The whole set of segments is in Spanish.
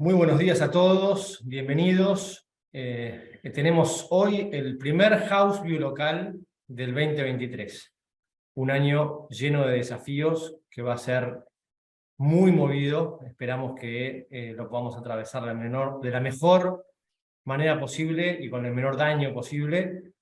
Muy buenos días a todos, bienvenidos. Tenemos hoy el primer House View local del 2023. Un año lleno de desafíos que va a ser muy movido. Esperamos que lo podamos atravesar de la mejor manera posible y con el menor daño posible.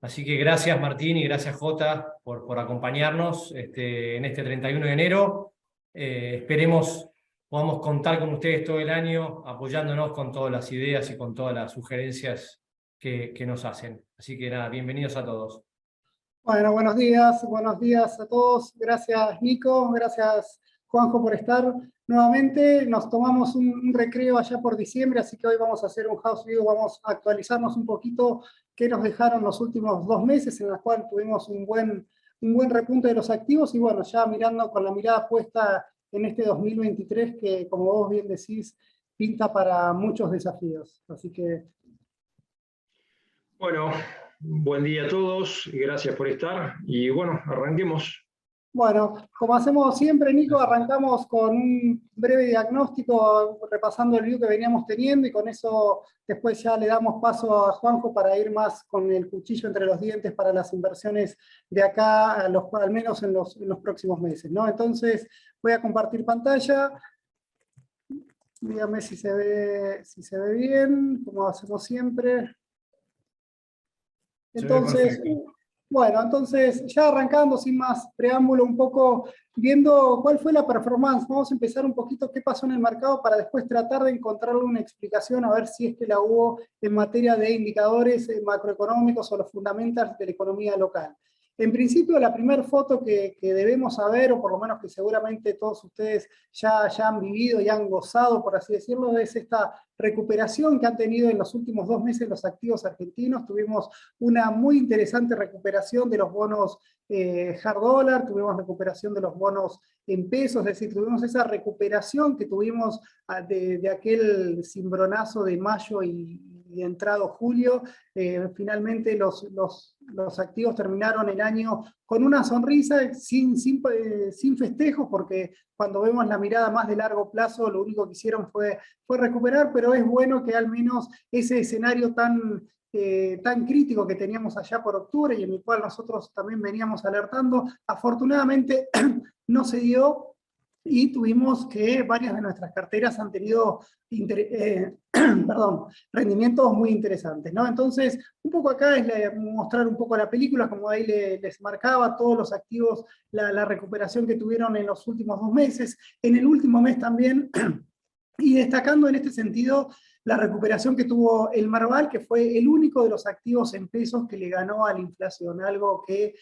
Así que gracias Martín y gracias Jota por acompañarnos en este 31 de enero. Esperemos podamos contar con ustedes todo el año, apoyándonos con todas las ideas y con todas las sugerencias que nos hacen. Así que nada, bienvenidos a todos. Bueno, buenos días a todos. Gracias Nico, gracias Juanjo por estar nuevamente. Nos tomamos un recreo allá por diciembre, así que hoy vamos a hacer un house view, vamos a actualizarnos un poquito qué nos dejaron los últimos 2 meses, en los cuales tuvimos un buen repunte de los activos y bueno, ya mirando con la mirada puesta en este 2023 que, como vos bien decís, pinta para muchos desafíos. Así que... Bueno, buen día a todos y gracias por estar. Y bueno, arranquemos. Bueno, como hacemos siempre, Nico, arrancamos con un breve diagnóstico, repasando el view que veníamos teniendo, y con eso después ya le damos paso a Juanjo para ir más con el cuchillo entre los dientes para las inversiones de acá, al menos en los próximos meses, ¿no? Entonces, voy a compartir pantalla. Dígame si se ve bien, como hacemos siempre. Entonces, bueno, entonces ya arrancando sin más preámbulo, un poco viendo cuál fue la performance, vamos a empezar un poquito qué pasó en el mercado para después tratar de encontrarle una explicación a ver si es que la hubo en materia de indicadores macroeconómicos o los fundamentals de la economía local. En principio, la primera foto que debemos saber, o por lo menos que seguramente todos ustedes ya han vivido y han gozado, por así decirlo, es esta recuperación que han tenido en los últimos 2 meses los activos argentinos. Tuvimos una muy interesante recuperación de los bonos hard dollar, tuvimos recuperación de los bonos en pesos, es decir, tuvimos esa recuperación que tuvimos de aquel cimbronazo de mayo y entrado julio. Finalmente los activos terminaron el año con una sonrisa, sin festejos, porque cuando vemos la mirada más de largo plazo, lo único que hicieron fue recuperar, pero es bueno que al menos ese escenario tan crítico que teníamos allá por octubre y en el cual nosotros también veníamos alertando, afortunadamente no se dio, y tuvimos que varias de nuestras carteras han tenido rendimientos muy interesantes, ¿no? Entonces, un poco acá es mostrar un poco la película, como ahí les marcaba, todos los activos, la recuperación que tuvieron en los últimos 2 meses, en el último mes también, y destacando en este sentido la recuperación que tuvo el Marval, que fue el único de los activos en pesos que le ganó a la inflación, algo que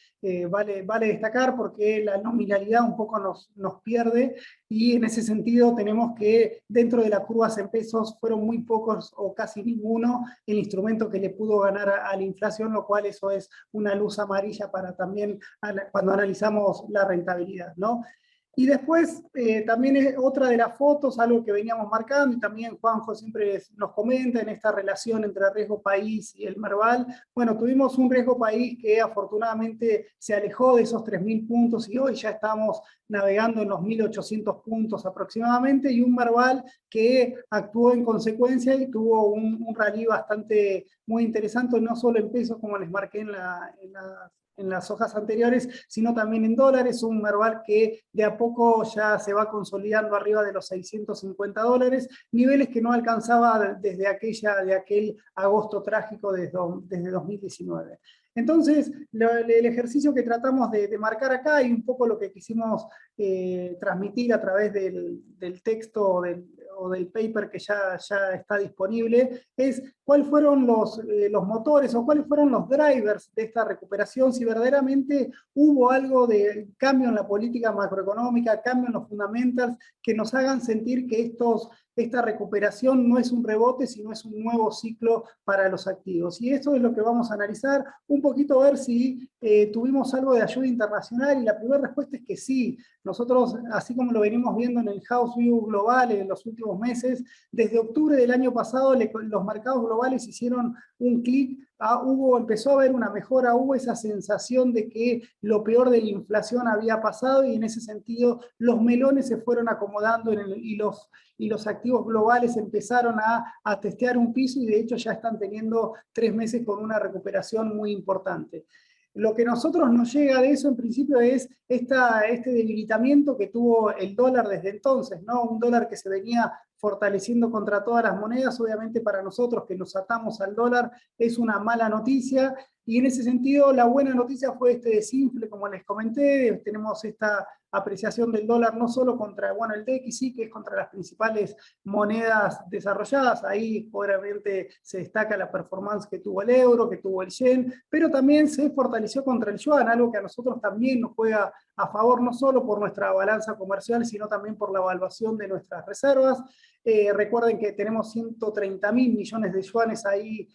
vale destacar porque la nominalidad un poco nos pierde, y en ese sentido tenemos que dentro de las curvas en pesos fueron muy pocos o casi ninguno el instrumento que le pudo ganar a la inflación, lo cual eso es una luz amarilla para también cuando analizamos la rentabilidad, ¿no? Y después también es otra de las fotos, algo que veníamos marcando, y también Juanjo siempre nos comenta en esta relación entre riesgo país y el Merval. Bueno, tuvimos un riesgo país que afortunadamente se alejó de esos 3.000 puntos y hoy ya estamos navegando en los 1.800 puntos aproximadamente, y un Merval que actuó en consecuencia y tuvo un rally bastante muy interesante, no solo en pesos como les marqué en las hojas anteriores, sino también en dólares, un Merval que de a poco ya se va consolidando arriba de los $650, niveles que no alcanzaba desde aquel agosto trágico desde 2019. Entonces, el ejercicio que tratamos de marcar acá, y un poco lo que quisimos transmitir a través del texto o del paper que ya está disponible, es cuáles fueron los motores o cuáles fueron los drivers de esta recuperación, si verdaderamente hubo algo de cambio en la política macroeconómica, cambio en los fundamentals, que nos hagan sentir que esta recuperación no es un rebote, sino es un nuevo ciclo para los activos. Y esto es lo que vamos a analizar, un poquito ver si tuvimos algo de ayuda internacional, y la primera respuesta es que sí. Nosotros, así como lo venimos viendo en el House View global en los últimos últimos meses. Desde octubre del año pasado los mercados globales hicieron un clic, empezó a haber una mejora, hubo esa sensación de que lo peor de la inflación había pasado y en ese sentido los melones se fueron acomodando y los activos globales empezaron a testear un piso y de hecho ya están teniendo 3 meses con una recuperación muy importante. Lo que a nosotros nos llega de eso en principio es este debilitamiento que tuvo el dólar desde entonces, ¿no? Un dólar que se venía fortaleciendo contra todas las monedas, obviamente para nosotros que nos atamos al dólar es una mala noticia, y en ese sentido la buena noticia fue este desinfle, como les comenté, tenemos esta apreciación del dólar no solo contra, bueno, el DXY, que es contra las principales monedas desarrolladas, ahí obviamente se destaca la performance que tuvo el euro, que tuvo el yen, pero también se fortaleció contra el yuan, algo que a nosotros también nos juega a favor, no solo por nuestra balanza comercial, sino también por la evaluación de nuestras reservas. Recuerden que tenemos 130.000 millones de yuanes ahí,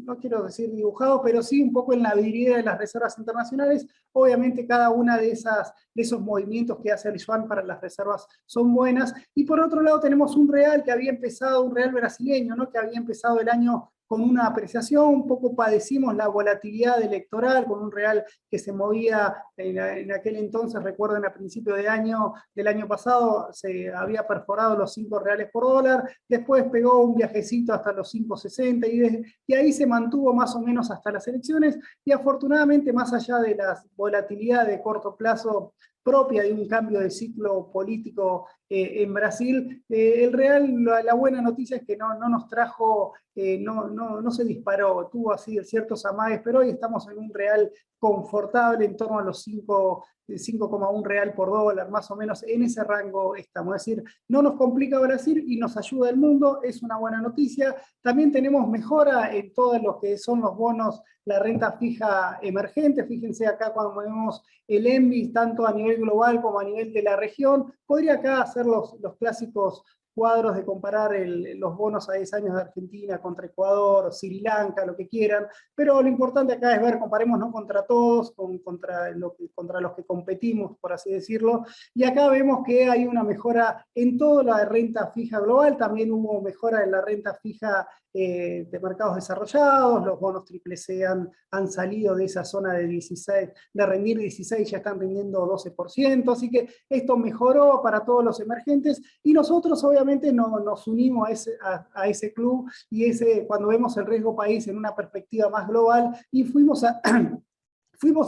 no quiero decir dibujados, pero sí un poco en la vidriera de las reservas internacionales. Obviamente cada una de esos movimientos que hace el yuan para las reservas son buenas. Y por otro lado tenemos un real que había empezado, un real brasileño, ¿no? Que había empezado el año con una apreciación, un poco padecimos la volatilidad electoral, con un real que se movía en aquel entonces, recuerden a principio del año pasado, se había perforado los 5 reales por dólar, después pegó un viajecito hasta los 5.60 y ahí se mantuvo más o menos hasta las elecciones, y afortunadamente más allá de la volatilidad de corto plazo propia de un cambio de ciclo político en Brasil, el real, la buena noticia es que no nos trajo, no se disparó, tuvo así ciertos amagues, pero hoy estamos en un real confortable en torno a los 5,1 real por dólar, más o menos en ese rango estamos. Es decir, no nos complica Brasil y nos ayuda el mundo, es una buena noticia. También tenemos mejora en todos los que son los bonos, la renta fija emergente. Fíjense acá cuando vemos el ENVI, tanto a nivel global como a nivel de la región. Podría acá hacer los clásicos cuadros de comparar los bonos a 10 años de Argentina contra Ecuador, Sri Lanka, lo que quieran, pero lo importante acá es ver, comparemos no contra todos, contra los que competimos, por así decirlo, y acá vemos que hay una mejora en toda la renta fija global, también hubo mejora en la renta fija de mercados desarrollados, los bonos CCC han salido de esa zona de 16, de rendir 16, ya están rindiendo 12%, así que esto mejoró para todos los emergentes, y nosotros obviamente nos unimos a ese club, y cuando vemos el riesgo país en una perspectiva más global, y fuimos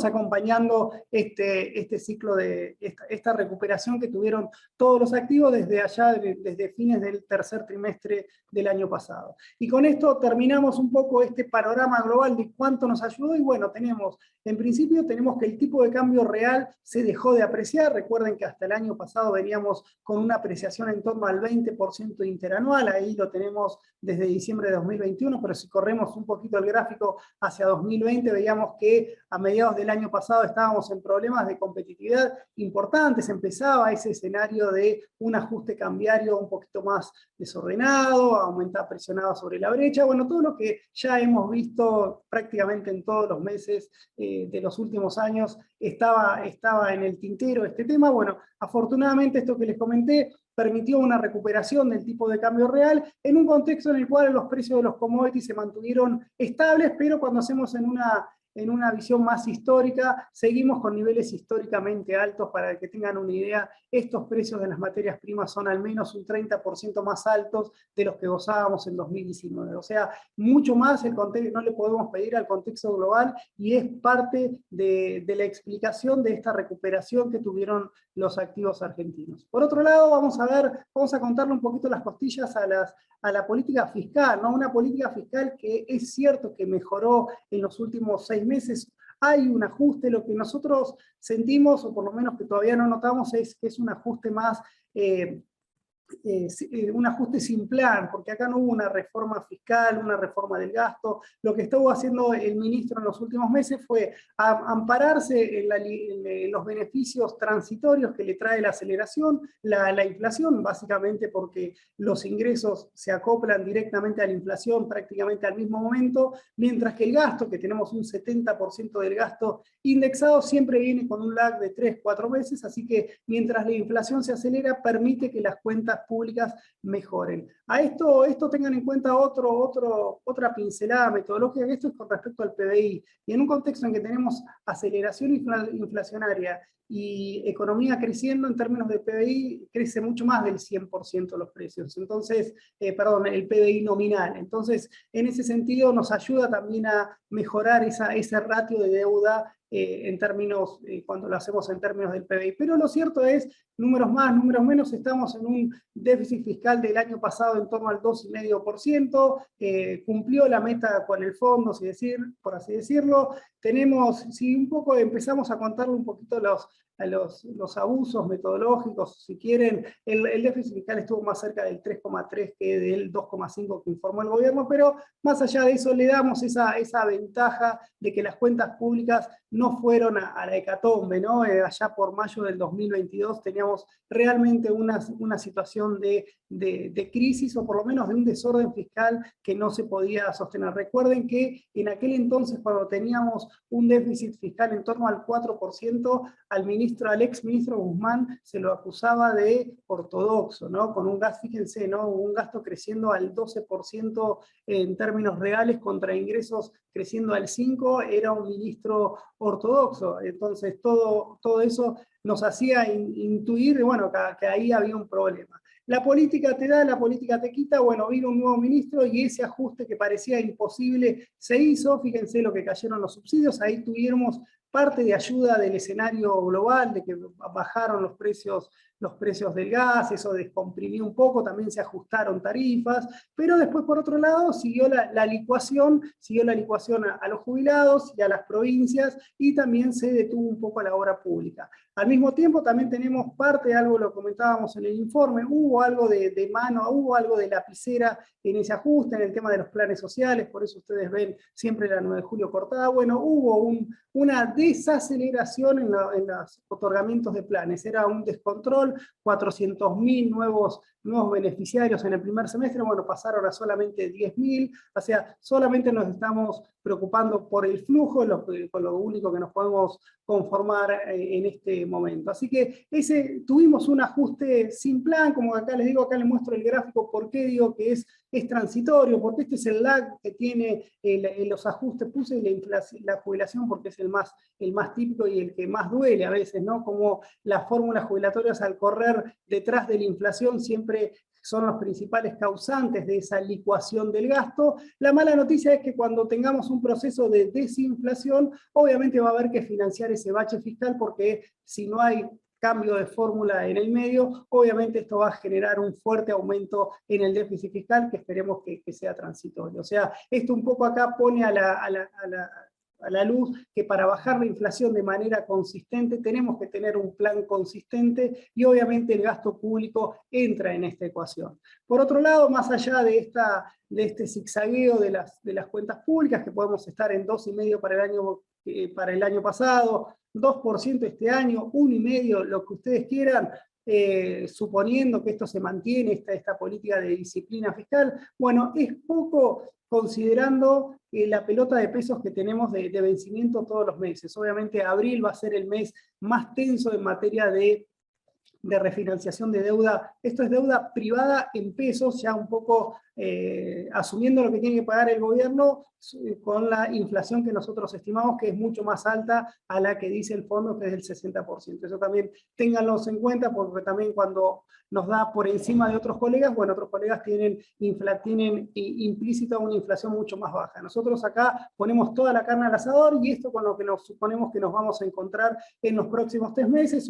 acompañando este ciclo de esta recuperación que tuvieron todos los activos desde fines del tercer trimestre del año pasado. Y con esto terminamos un poco este panorama global de cuánto nos ayudó, y bueno, en principio tenemos que el tipo de cambio real se dejó de apreciar. Recuerden que hasta el año pasado veníamos con una apreciación en torno al 20% interanual, ahí lo tenemos desde diciembre de 2021, pero si corremos un poquito el gráfico hacia 2020, veíamos que a mediados del año pasado estábamos en problemas de competitividad importantes, empezaba ese escenario de un ajuste cambiario un poquito más desordenado, presionaba sobre la brecha, bueno, todo lo que ya hemos visto prácticamente en todos los meses de los últimos años estaba en el tintero este tema. Bueno, afortunadamente esto que les comenté permitió una recuperación del tipo de cambio real en un contexto en el cual los precios de los commodities se mantuvieron estables, pero cuando hacemos en una visión más histórica, seguimos con niveles históricamente altos. Para que tengan una idea, estos precios de las materias primas son al menos un 30% más altos de los que gozábamos en 2019. O sea, mucho más el contexto, no le podemos pedir al contexto global, y es parte de la explicación de esta recuperación que tuvieron los activos argentinos. Por otro lado, vamos a contarle un poquito las costillas a la política fiscal, ¿no? Una política fiscal que es cierto que mejoró en los últimos 6 meses. Hay un ajuste, lo que nosotros sentimos, o por lo menos que todavía no notamos, es que es un ajuste más, un ajuste sin plan, porque acá no hubo una reforma fiscal, una reforma del gasto. Lo que estuvo haciendo el ministro en los últimos meses fue ampararse en los beneficios transitorios que le trae la aceleración, la inflación, básicamente porque los ingresos se acoplan directamente a la inflación prácticamente al mismo momento, mientras que el gasto, que tenemos un 70% del gasto indexado, siempre viene con un lag de 3-4 meses, así que mientras la inflación se acelera, permite que las cuentas cuentas públicas mejoren. A esto tengan en cuenta otra pincelada metodológica, que esto es con respecto al PBI, y en un contexto en que tenemos aceleración inflacionaria y economía creciendo en términos de PBI, crece mucho más del 100% los precios, entonces, perdón, el PBI nominal. Entonces, en ese sentido nos ayuda también a mejorar ese ratio de deuda en términos, cuando lo hacemos en términos del PBI. Pero lo cierto es, números más, números menos, estamos en un déficit fiscal del año pasado en torno al 2,5%, cumplió la meta con el fondo, por así decirlo. Tenemos, si un poco empezamos a contarle un poquito los abusos metodológicos, si quieren, el déficit fiscal estuvo más cerca del 3,3 que del 2,5 que informó el gobierno, pero más allá de eso le damos esa ventaja de que las cuentas públicas no fueron a la hecatombe, ¿no? Allá por mayo del 2022 teníamos realmente una situación de crisis, o por lo menos de un desorden fiscal que no se podía sostener. Recuerden que en aquel entonces, cuando teníamos un déficit fiscal en torno al 4%, al ex ministro Guzmán se lo acusaba de ortodoxo, ¿no? Con un gasto, fíjense, ¿no? Un gasto creciendo al 12% en términos reales contra ingresos creciendo al 5%, era un ministro ortodoxo. Entonces todo eso nos hacía intuir, bueno, que ahí había un problema. La política te da, la política te quita, bueno, vino un nuevo ministro y ese ajuste que parecía imposible se hizo. Fíjense lo que cayeron los subsidios, ahí tuvimos parte de ayuda del escenario global, de que bajaron los precios del gas, eso descomprimió un poco, también se ajustaron tarifas, pero después por otro lado siguió la licuación a los jubilados y a las provincias, y también se detuvo un poco a la obra pública. Al mismo tiempo también tenemos parte, algo lo comentábamos en el informe, hubo algo de mano, hubo algo de lapicera en ese ajuste, en el tema de los planes sociales, por eso ustedes ven siempre la 9 de julio cortada. Bueno, hubo una desaceleración en los otorgamientos de planes, era un descontrol, 400.000 nuevos beneficiarios en el primer semestre, bueno, pasaron a solamente 10.000, o sea, solamente nos estamos preocupando por el flujo, con lo único que nos podemos conformar en este momento. Así que tuvimos un ajuste sin plan, como acá les digo, acá les muestro el gráfico, por qué digo que es transitorio, porque este es el lag que tiene los ajustes, puse la jubilación porque es el más típico y el que más duele a veces, ¿no? Como las fórmulas jubilatorias al correr detrás de la inflación siempre son los principales causantes de esa licuación del gasto. La mala noticia es que cuando tengamos un proceso de desinflación, obviamente va a haber que financiar ese bache fiscal, porque si no hay cambio de fórmula en el medio, obviamente esto va a generar un fuerte aumento en el déficit fiscal, que esperemos que sea transitorio. O sea, esto un poco acá pone a la luz que para bajar la inflación de manera consistente tenemos que tener un plan consistente, y obviamente el gasto público entra en esta ecuación. Por otro lado, más allá de este zigzagueo de las cuentas públicas, que podemos estar en 2,5% para el año pasado, 2% este año, 1,5%, lo que ustedes quieran, suponiendo que esto se mantiene, esta política de disciplina fiscal, bueno, es poco considerando la pelota de pesos que tenemos de vencimiento todos los meses. Obviamente abril va a ser el mes más tenso en materia de refinanciación de deuda. Esto es deuda privada en pesos, ya un poco asumiendo lo que tiene que pagar el gobierno con la inflación que nosotros estimamos que es mucho más alta a la que dice el fondo, que es del 60%. Eso también ténganlos en cuenta, porque también cuando nos da por encima de otros colegas, bueno, otros colegas tienen implícita una inflación mucho más baja. Nosotros acá ponemos toda la carne al asador, y esto con lo que nos suponemos que nos vamos a encontrar en los próximos 3 meses,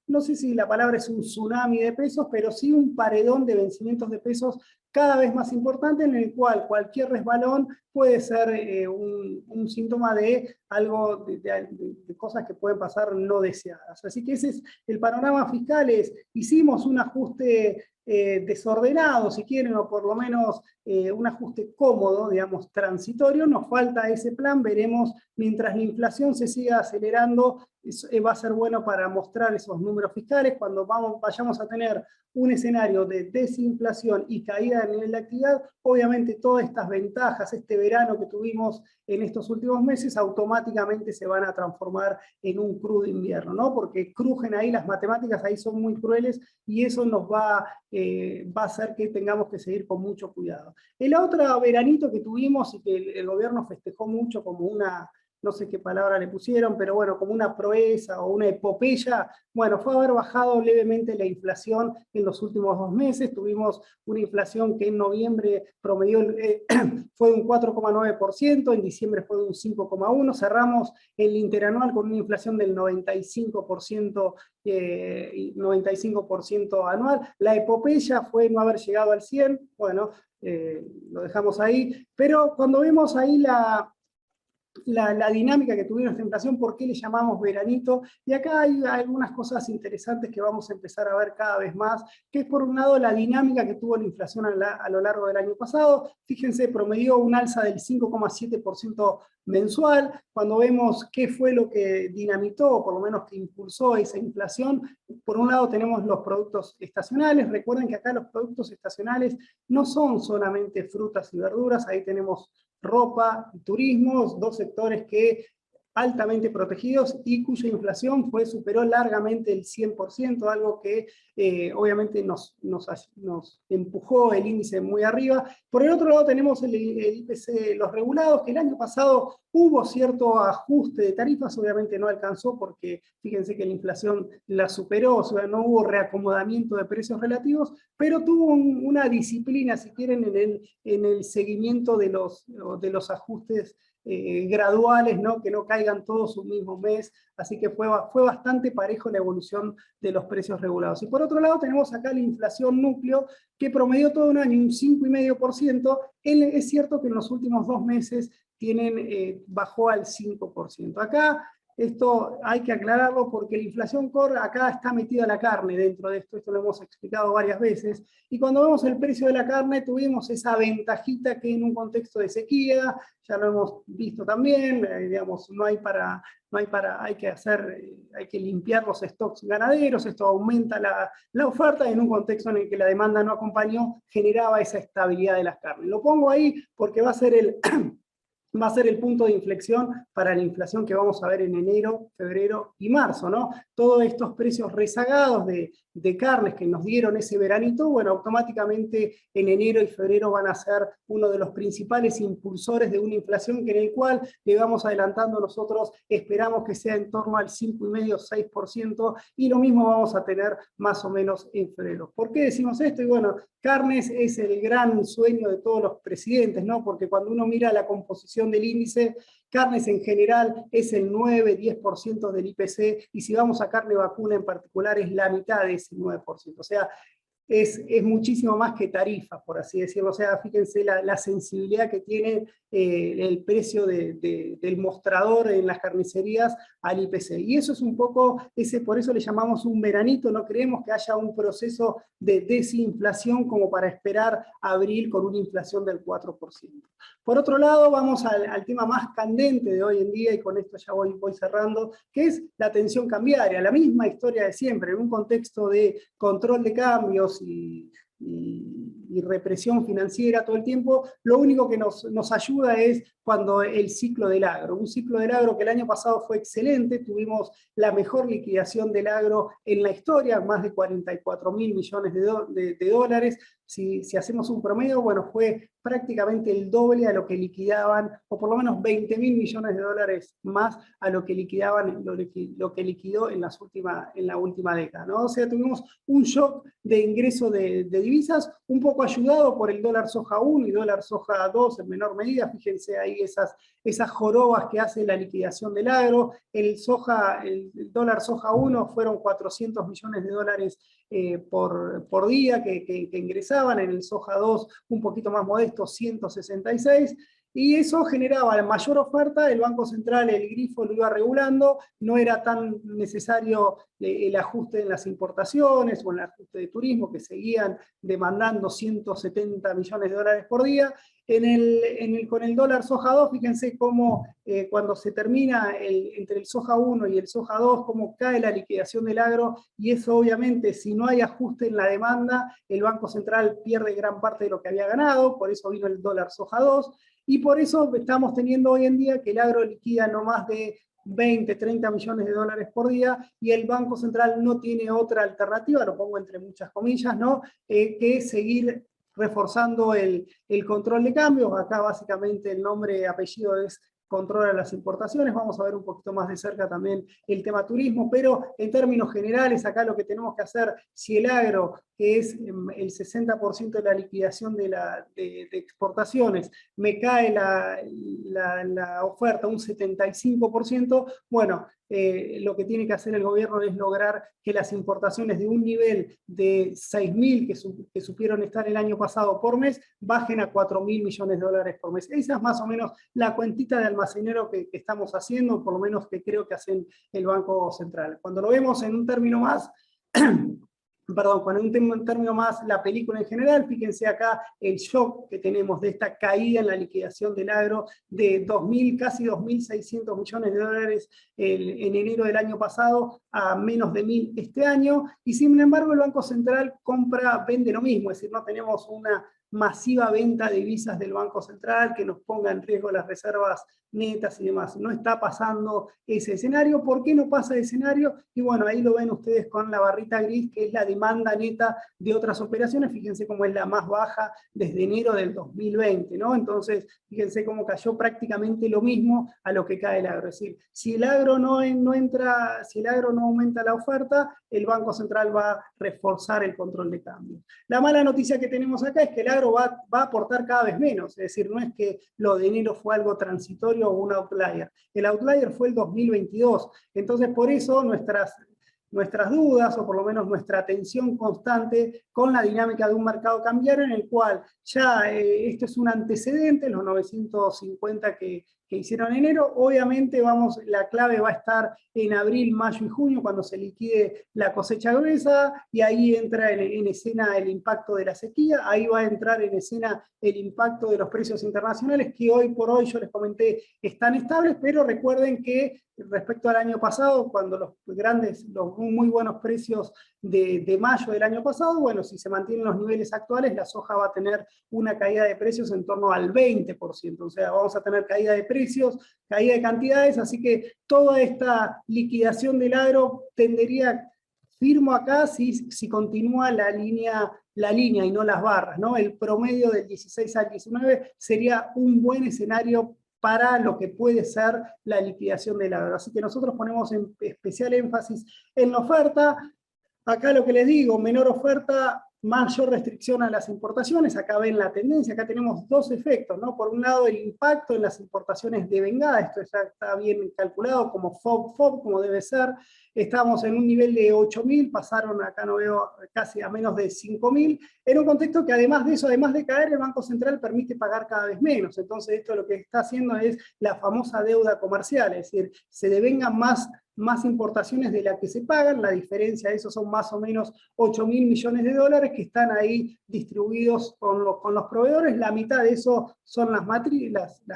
no sé si la palabra es un tsunami de pesos, pero sí un paredón de vencimientos de pesos cada vez más importante, en el cual cualquier resbalón puede ser un síntoma de algo, de cosas que pueden pasar no deseadas. Así que ese es el panorama fiscal. Hicimos un ajuste desordenado, si quieren, o por lo menos un ajuste cómodo, digamos, transitorio. Nos falta ese plan, veremos, mientras la inflación se siga acelerando, va a ser bueno para mostrar esos números fiscales. Cuando vayamos a tener un escenario de desinflación y caída de al nivel de actividad, obviamente todas estas ventajas, este verano que tuvimos en estos últimos meses, automáticamente se van a transformar en un crudo invierno, ¿no? Porque crujen ahí las matemáticas, ahí son muy crueles, y eso nos va a hacer que tengamos que seguir con mucho cuidado. El otro veranito que tuvimos y que el gobierno festejó mucho como una, no sé qué palabra le pusieron, pero bueno, como una proeza o una epopeya, bueno, fue haber bajado levemente la inflación en los últimos 2 meses. Tuvimos una inflación que en noviembre promedió, fue de un 4,9%, en diciembre fue de un 5,1%, cerramos el interanual con una inflación del 95%, 95% anual. La epopeya fue no haber llegado al 100%, bueno, lo dejamos ahí, pero cuando vemos ahí la dinámica que tuvieron esta inflación, por qué le llamamos veranito, y acá hay algunas cosas interesantes que vamos a empezar a ver cada vez más, que es por un lado la dinámica que tuvo la inflación a lo largo del año pasado. Fíjense, promedió un alza del 5,7% mensual. Cuando vemos qué fue lo que dinamitó, o por lo menos que impulsó esa inflación, por un lado tenemos los productos estacionales. Recuerden que acá los productos estacionales no son solamente frutas y verduras, ahí tenemos ropa y turismo, 2 sectores que altamente protegidos y cuya inflación superó largamente el 100%, algo que obviamente nos empujó el índice muy arriba. Por el otro lado tenemos el IPC, los regulados, que el año pasado hubo cierto ajuste de tarifas, obviamente no alcanzó porque fíjense que la inflación la superó, o sea, no hubo reacomodamiento de precios relativos, pero tuvo una disciplina, si quieren, en el seguimiento de los ajustes graduales, ¿no? Que no caigan todos un mismo mes, así que fue bastante parejo la evolución de los precios regulados. Y por otro lado tenemos acá la inflación núcleo, que promedió todo un año un 5,5%, es cierto que en los últimos 2 meses bajó al 5%. Acá esto hay que aclararlo porque la inflación core, acá está metida la carne dentro de esto lo hemos explicado varias veces, y cuando vemos el precio de la carne tuvimos esa ventajita que en un contexto de sequía, ya lo hemos visto también, digamos, hay que limpiar los stocks ganaderos, esto aumenta la oferta, y en un contexto en el que la demanda no acompañó, generaba esa estabilidad de las carnes. Lo pongo ahí porque va a ser el punto de inflexión para la inflación que vamos a ver en enero, febrero y marzo, ¿no? Todos estos precios rezagados de carnes que nos dieron ese veranito, bueno, automáticamente en enero y febrero van a ser uno de los principales impulsores de una inflación que en el cual le vamos adelantando nosotros, esperamos que sea en torno al 5,5-6%, y lo mismo vamos a tener más o menos en febrero. ¿Por qué decimos esto? Y bueno, carnes es el gran sueño de todos los presidentes, ¿no? Porque cuando uno mira la composición del índice, carnes en general es el 9-10% del IPC, y si vamos a carne vacuna en particular es la mitad de ese 9%. O sea, es muchísimo más que tarifas, por así decirlo. O sea, fíjense la sensibilidad que tiene el precio del mostrador en las carnicerías al IPC. Y eso es un poco, por eso le llamamos un veranito, no creemos que haya un proceso de desinflación como para esperar abril con una inflación del 4%. Por otro lado, vamos al tema más candente de hoy en día, y con esto ya voy cerrando, que es la tensión cambiaria, la misma historia de siempre, en un contexto de control de cambios y represión financiera todo el tiempo. Lo único que nos ayuda es cuando el ciclo del agro, un ciclo del agro que el año pasado fue excelente, tuvimos la mejor liquidación del agro en la historia, más de 44.000 millones de dólares. Si hacemos un promedio, bueno, fue prácticamente el doble a lo que liquidaban, o por lo menos 20.000 millones de dólares más a lo que liquidaban, lo que liquidó en la última década, ¿no? O sea, tuvimos un shock de ingreso de divisas, un poco ayudado por el dólar soja 1 y dólar soja 2 en menor medida. Fíjense ahí esas jorobas que hace la liquidación del agro. El dólar soja 1 fueron 400 millones de dólares por día que ingresaban, en el soja 2 un poquito más modesto, 166, y eso generaba mayor oferta. El Banco Central, el grifo lo iba regulando, no era tan necesario el ajuste en las importaciones o en el ajuste de turismo, que seguían demandando 170 millones de dólares por día. Con el dólar soja 2, fíjense cómo cuando se termina entre el soja 1 y el soja 2, cómo cae la liquidación del agro, y eso obviamente, si no hay ajuste en la demanda, el Banco Central pierde gran parte de lo que había ganado, por eso vino el dólar soja 2, y por eso estamos teniendo hoy en día que el agro liquida no más de 20, 30 millones de dólares por día, y el Banco Central no tiene otra alternativa, lo pongo entre muchas comillas, ¿no? Que seguir reforzando el control de cambios. Acá básicamente el nombre y apellido es controla las importaciones. Vamos a ver un poquito más de cerca también el tema turismo, pero en términos generales acá lo que tenemos que hacer, si el agro, que es el 60% de la liquidación de exportaciones, me cae la oferta un 75%, bueno, lo que tiene que hacer el gobierno es lograr que las importaciones de un nivel de 6.000 que supieron estar el año pasado por mes, bajen a 4.000 millones de dólares por mes. Esa es más o menos la cuentita de almacenero que estamos haciendo, por lo menos que creo que hacen el Banco Central. Cuando lo vemos en un término más perdón, con un término más la película en general, fíjense acá el shock que tenemos de esta caída en la liquidación del agro de 2.000, casi 2.600 millones de dólares en enero del año pasado a menos de 1.000 este año, y sin embargo el Banco Central vende lo mismo, es decir, no tenemos una masiva venta de divisas del Banco Central que nos ponga en riesgo las reservas netas y demás. No está pasando ese escenario. ¿Por qué no pasa el escenario? Y bueno, ahí lo ven ustedes con la barrita gris, que es la demanda neta de otras operaciones. Fíjense cómo es la más baja desde enero del 2020, ¿no? Entonces, fíjense cómo cayó prácticamente lo mismo a lo que cae el agro. Es decir, si el agro no entra, si el agro no aumenta la oferta, el Banco Central va a reforzar el control de cambio. La mala noticia que tenemos acá es que el agro va a aportar cada vez menos, es decir, no es que lo de enero fue algo transitorio o un outlier. El outlier fue el 2022, entonces por eso nuestras dudas, o por lo menos nuestra atención constante con la dinámica de un mercado cambiario en el cual ya esto es un antecedente, los 950 que hicieron en enero, obviamente la clave va a estar en abril, mayo y junio, cuando se liquide la cosecha gruesa, y ahí entra en escena el impacto de la sequía, ahí va a entrar en escena el impacto de los precios internacionales, que hoy por hoy, yo les comenté, están estables, pero recuerden que respecto al año pasado, cuando los muy buenos precios de mayo del año pasado, bueno, si se mantienen los niveles actuales, la soja va a tener una caída de precios en torno al 20%, o sea, vamos a tener caída de precios, caída de cantidades, así que toda esta liquidación del agro tendería, firmo acá, si continúa la línea y no las barras, ¿no? El promedio del 16 al 19 sería un buen escenario para lo que puede ser la liquidación del agro. Así que nosotros ponemos en especial énfasis en la oferta. Acá lo que les digo, menor oferta, mayor restricción a las importaciones. Acá ven la tendencia, acá tenemos dos efectos, ¿no? Por un lado, el impacto en las importaciones de vengada, esto ya está bien calculado como FOB, como debe ser. Estamos en un nivel de 8.000, pasaron, acá no veo, casi a menos de 5.000, en un contexto que además de eso, además de caer, el Banco Central permite pagar cada vez menos. Entonces esto lo que está haciendo es la famosa deuda comercial, es decir, se devengan más importaciones de las que se pagan, la diferencia de eso son más o menos 8.000 millones de dólares que están ahí distribuidos con los proveedores, la mitad de eso son las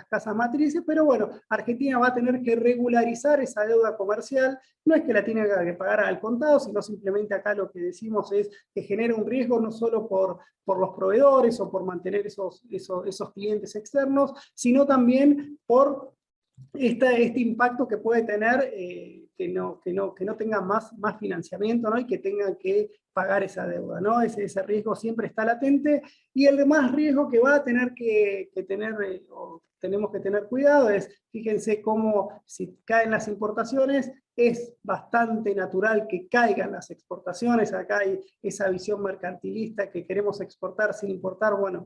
casas matrices, pero bueno, Argentina va a tener que regularizar esa deuda comercial, no es que la tiene que pagar al contado, sino simplemente acá lo que decimos es que genera un riesgo no solo por los proveedores o por mantener esos clientes externos, sino también por este impacto que puede tener que no tengan más financiamiento, ¿no? Y que tengan que pagar esa deuda, ¿no? Ese riesgo siempre está latente, y el más riesgo que va a tener que tener, o tenemos que tener cuidado es, fíjense cómo si caen las importaciones, es bastante natural que caigan las exportaciones. Acá hay esa visión mercantilista que queremos exportar sin importar. Bueno,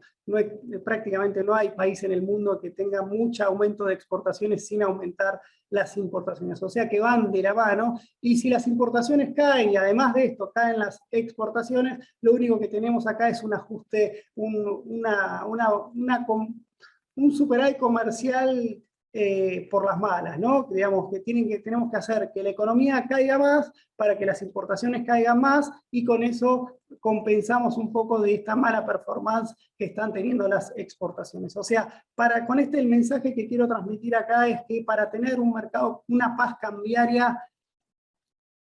prácticamente no hay país en el mundo que tenga mucho aumento de exportaciones sin aumentar las importaciones, o sea que van de la mano, y si las importaciones caen y además de esto caen las exportaciones, lo único que tenemos acá es un ajuste, un superávit comercial por las malas, ¿no? Digamos que tenemos que hacer que la economía caiga más para que las importaciones caigan más y con eso compensamos un poco de esta mala performance que están teniendo las exportaciones. O sea, con el mensaje que quiero transmitir acá es que para tener un mercado, una paz cambiaria,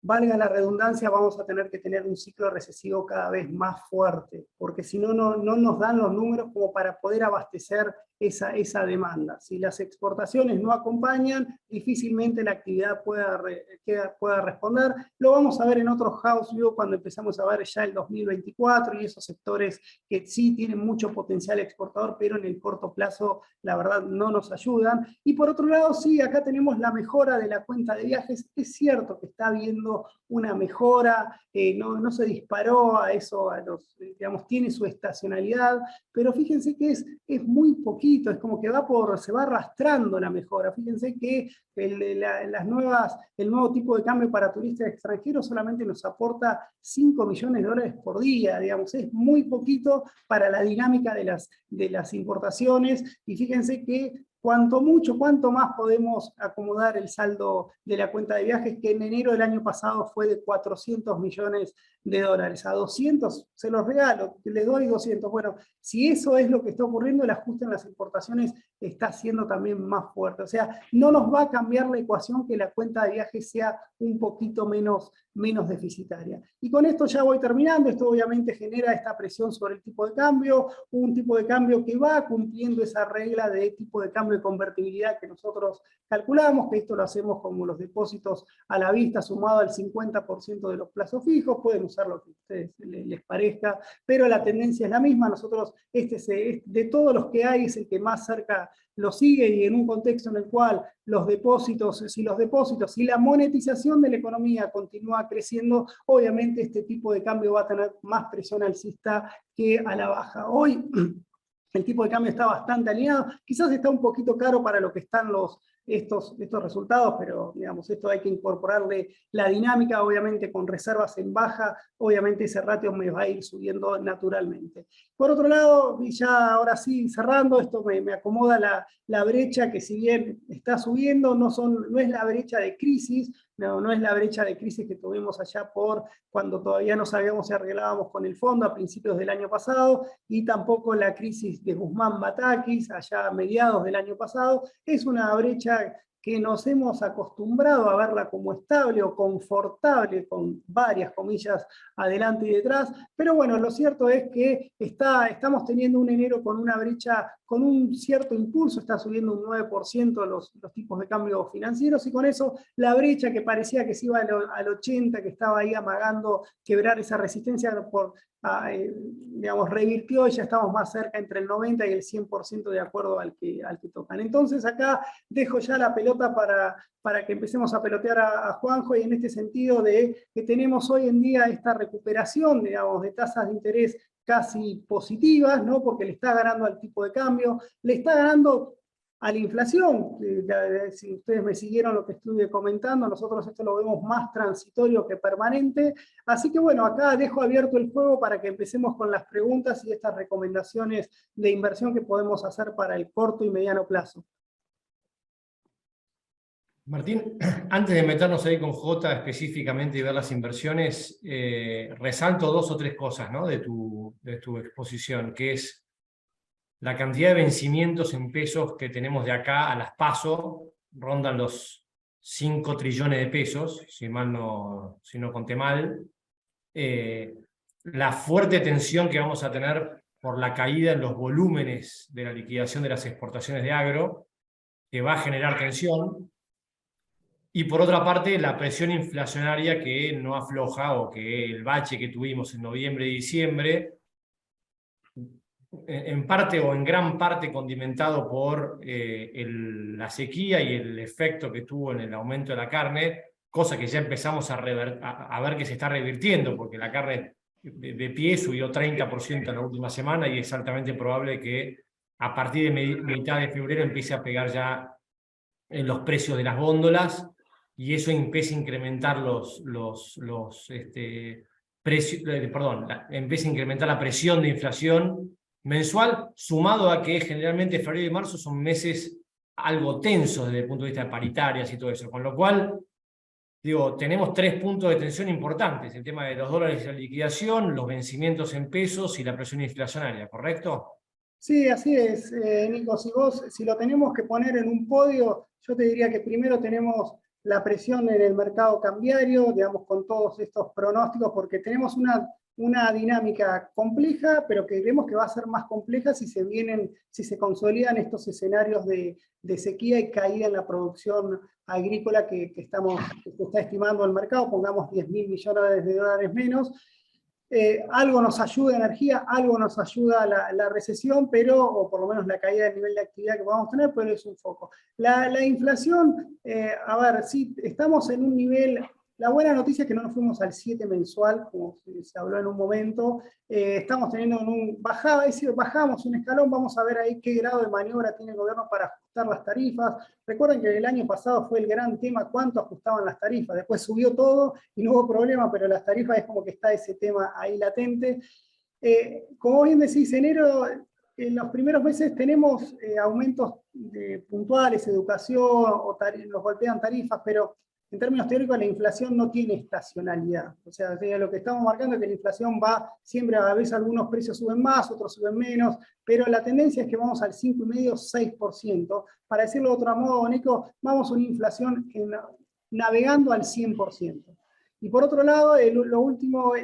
valga la redundancia, vamos a tener que tener un ciclo recesivo cada vez más fuerte, porque si no, no nos dan los números como para poder abastecer esa demanda. Si las exportaciones no acompañan, difícilmente la actividad pueda responder. Lo vamos a ver en otros house view cuando empezamos a ver ya el 2024 y esos sectores que sí tienen mucho potencial exportador, pero en el corto plazo, la verdad, no nos ayudan. Y por otro lado, sí, acá tenemos la mejora de la cuenta de viajes. Es cierto que está habiendo una mejora, no se disparó a eso, digamos, tiene su estacionalidad, pero fíjense que es muy poquito, es como que se va arrastrando la mejora. Fíjense que el nuevo tipo de cambio para turistas extranjeros solamente nos aporta 5 millones de dólares por día, digamos, es muy poquito para la dinámica de las importaciones, y fíjense que cuanto más podemos acomodar el saldo de la cuenta de viajes, que en enero del año pasado fue de 400 millones de dólares. A 200 se los regalo, les doy 200. Bueno, si eso es lo que está ocurriendo, el ajuste en las importaciones está siendo también más fuerte. O sea, no nos va a cambiar la ecuación que la cuenta de viajes sea un poquito menos deficitaria. Y con esto ya voy terminando. Esto obviamente genera esta presión sobre el tipo de cambio, un tipo de cambio que va cumpliendo esa regla de tipo de cambio de convertibilidad que nosotros calculamos, que esto lo hacemos como los depósitos a la vista sumado al 50% de los plazos fijos. Pueden usar lo que a ustedes les parezca, pero la tendencia es la misma. Nosotros, de todos los que hay, es el que más cerca lo sigue, y en un contexto en el cual si la monetización de la economía continúa creciendo, obviamente este tipo de cambio va a tener más presión alcista que a la baja. Hoy el tipo de cambio está bastante alineado, quizás está un poquito caro para lo que están estos resultados, pero digamos, esto hay que incorporarle la dinámica, obviamente con reservas en baja, obviamente ese ratio me va a ir subiendo naturalmente. Por otro lado, y ya ahora sí cerrando, esto me acomoda la brecha, que si bien está subiendo, no es la brecha de crisis, no es la brecha de crisis que tuvimos allá por cuando todavía no sabíamos si arreglábamos con el fondo a principios del año pasado, y tampoco la crisis de Guzmán Batakis allá a mediados del año pasado. Es una brecha que nos hemos acostumbrado a verla como estable o confortable, con varias comillas adelante y detrás, pero bueno, lo cierto es que estamos teniendo un enero con una brecha, con un cierto impulso, está subiendo un 9% los tipos de cambio financieros, y con eso la brecha que parecía que se iba al 80, que estaba ahí amagando quebrar esa resistencia, digamos, revirtió, y ya estamos más cerca entre el 90 y el 100% de acuerdo al que tocan. Entonces acá dejo ya la pelota para que empecemos a pelotear a Juanjo, y en este sentido de que tenemos hoy en día esta recuperación, digamos, de tasas de interés casi positivas, ¿no? Porque le está ganando al tipo de cambio, le está ganando a la inflación. Si ustedes me siguieron lo que estuve comentando, nosotros esto lo vemos más transitorio que permanente. Así que bueno, acá dejo abierto el juego para que empecemos con las preguntas y estas recomendaciones de inversión que podemos hacer para el corto y mediano plazo. Martín, antes de meternos ahí con Jota específicamente y ver las inversiones, resalto 2 o 3 cosas, ¿no? de tu exposición, que es la cantidad de vencimientos en pesos que tenemos de acá a las PASO, rondan los 5 trillones de pesos, si no conté mal. La fuerte tensión que vamos a tener por la caída en los volúmenes de la liquidación de las exportaciones de agro, que va a generar tensión. Y por otra parte, la presión inflacionaria que no afloja, o que el bache que tuvimos en noviembre y diciembre, en parte o en gran parte condimentado por la sequía y el efecto que tuvo en el aumento de la carne, cosa que ya empezamos a ver que se está revirtiendo, porque la carne de pie subió 30% en la última semana, y es altamente probable que a partir de mitad de febrero empiece a pegar ya en los precios de las góndolas, y eso empieza a incrementar empieza a incrementar la presión de inflación mensual, sumado a que generalmente febrero y marzo son meses algo tensos desde el punto de vista de paritarias y todo eso, con lo cual, digo, tenemos 3 puntos de tensión importantes, el tema de los dólares y la liquidación, los vencimientos en pesos y la presión inflacionaria, ¿correcto? Sí, así es, Nico. Si lo tenemos que poner en un podio, yo te diría que primero tenemos la presión en el mercado cambiario, digamos, con todos estos pronósticos, porque tenemos una dinámica compleja, pero que creemos que va a ser más compleja si se consolidan estos escenarios de sequía y caída en la producción agrícola que se está estimando el mercado, pongamos 10.000 millones de dólares menos. Algo nos ayuda a energía, algo nos ayuda a la recesión, o por lo menos la caída del nivel de actividad que podamos tener, pero es un foco. La inflación, a ver, sí, estamos en un nivel. La buena noticia es que no nos fuimos al 7 mensual, como se habló en un momento. Estamos teniendo bajamos un escalón, vamos a ver ahí qué grado de maniobra tiene el gobierno para ajustar las tarifas. Recuerden que el año pasado fue el gran tema cuánto ajustaban las tarifas, después subió todo y no hubo problema, pero las tarifas es como que está ese tema ahí latente. Como bien decís, enero, en los primeros meses tenemos aumentos puntuales, educación, nos golpean tarifas, pero en términos teóricos la inflación no tiene estacionalidad. O sea, lo que estamos marcando es que la inflación va siempre, a veces algunos precios suben más, otros suben menos, pero la tendencia es que vamos al 5,5-6%. Para decirlo de otro modo, Nico, vamos a una inflación navegando al 100%. Y por otro lado, lo último,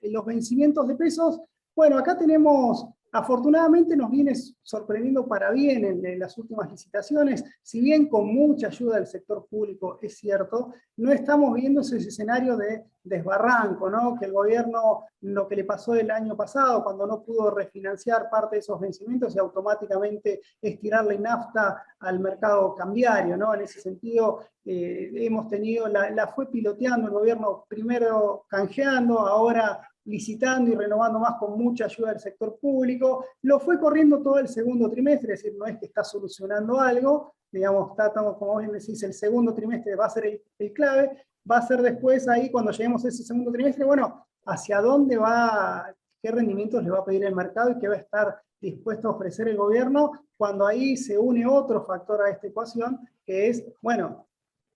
los vencimientos de pesos, bueno, acá tenemos, afortunadamente nos viene sorprendiendo para bien en las últimas licitaciones, si bien con mucha ayuda del sector público, es cierto, no estamos viendo ese escenario de desbarranco, ¿no? Que el gobierno, lo que le pasó el año pasado, cuando no pudo refinanciar parte de esos vencimientos y automáticamente estirarle nafta al mercado cambiario, ¿no? En ese sentido, hemos tenido, la fue piloteando el gobierno, primero canjeando, ahora licitando y renovando más con mucha ayuda del sector público, lo fue corriendo todo el segundo trimestre, es decir, no es que está solucionando algo, digamos, estamos, como bien decís, el segundo trimestre va a ser el clave, va a ser después ahí, cuando lleguemos a ese segundo trimestre, bueno, hacia dónde va, qué rendimientos le va a pedir el mercado y qué va a estar dispuesto a ofrecer el gobierno, cuando ahí se une otro factor a esta ecuación, que es, bueno,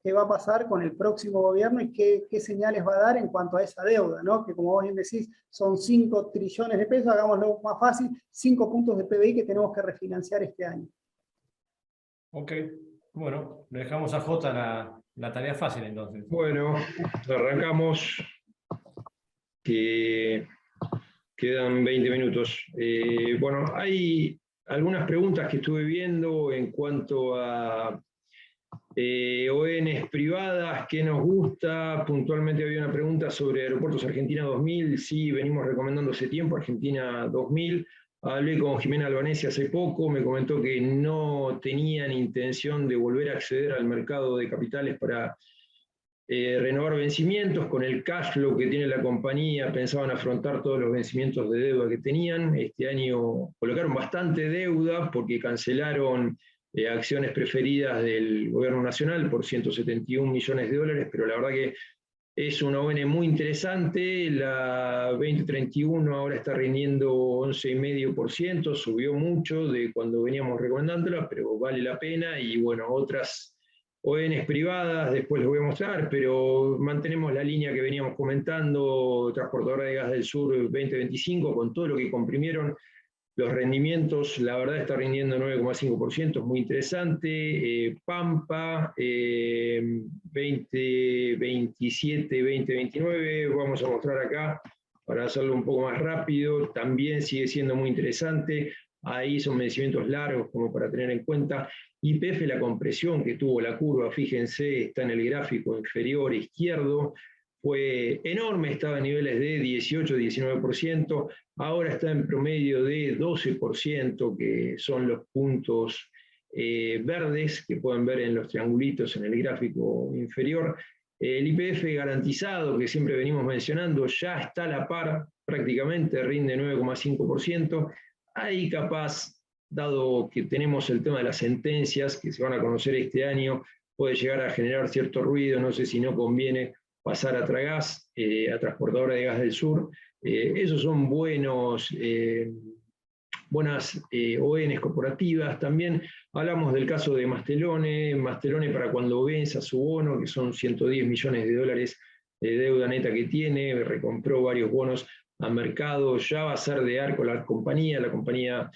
qué va a pasar con el próximo gobierno y qué señales va a dar en cuanto a esa deuda, ¿no? Que como vos bien decís, son 5 trillones de pesos, hagámoslo más fácil, 5 puntos de PBI que tenemos que refinanciar este año. Ok, bueno, le dejamos a Jota la tarea fácil entonces. Bueno, arrancamos, que quedan 20 minutos. Bueno, hay algunas preguntas que estuve viendo en cuanto a ONs privadas, ¿qué nos gusta? Puntualmente había una pregunta sobre Aeropuertos Argentina 2000, sí, venimos recomendando hace tiempo Argentina 2000. Hablé con Jimena Albanesi hace poco, me comentó que no tenían intención de volver a acceder al mercado de capitales para renovar vencimientos. Con el cash flow que tiene la compañía pensaban afrontar todos los vencimientos de deuda que tenían. Este año colocaron bastante deuda porque cancelaron acciones preferidas del gobierno nacional por 171 millones de dólares, pero la verdad que es una ON muy interesante. La 2031 ahora está rindiendo 11,5%, subió mucho de cuando veníamos recomendándola, pero vale la pena. Y bueno, otras ONs privadas, después les voy a mostrar, pero mantenemos la línea que veníamos comentando, Transportadora de Gas del Sur 2025, con todo lo que comprimieron los rendimientos, la verdad está rindiendo 9,5%, es muy interesante. Pampa, 2027, 2029, vamos a mostrar acá para hacerlo un poco más rápido, también sigue siendo muy interesante. Ahí son vencimientos largos como para tener en cuenta. YPF, la compresión que tuvo la curva, fíjense, está en el gráfico inferior izquierdo, fue enorme, estaba a niveles de 18-19%, ahora está en promedio de 12%, que son los puntos verdes que pueden ver en los triangulitos en el gráfico inferior. El YPF garantizado, que siempre venimos mencionando, ya está a la par, prácticamente rinde 9,5%. Ahí capaz, dado que tenemos el tema de las sentencias que se van a conocer este año, puede llegar a generar cierto ruido, no sé si no conviene pasar a Tragas, a Transportadora de Gas del Sur. Esos son buenos buenas ONs corporativas. También hablamos del caso de Mastelone para cuando venza su bono, que son 110 millones de dólares de deuda neta que tiene, recompró varios bonos a mercado, ya va a ser de Arco la compañía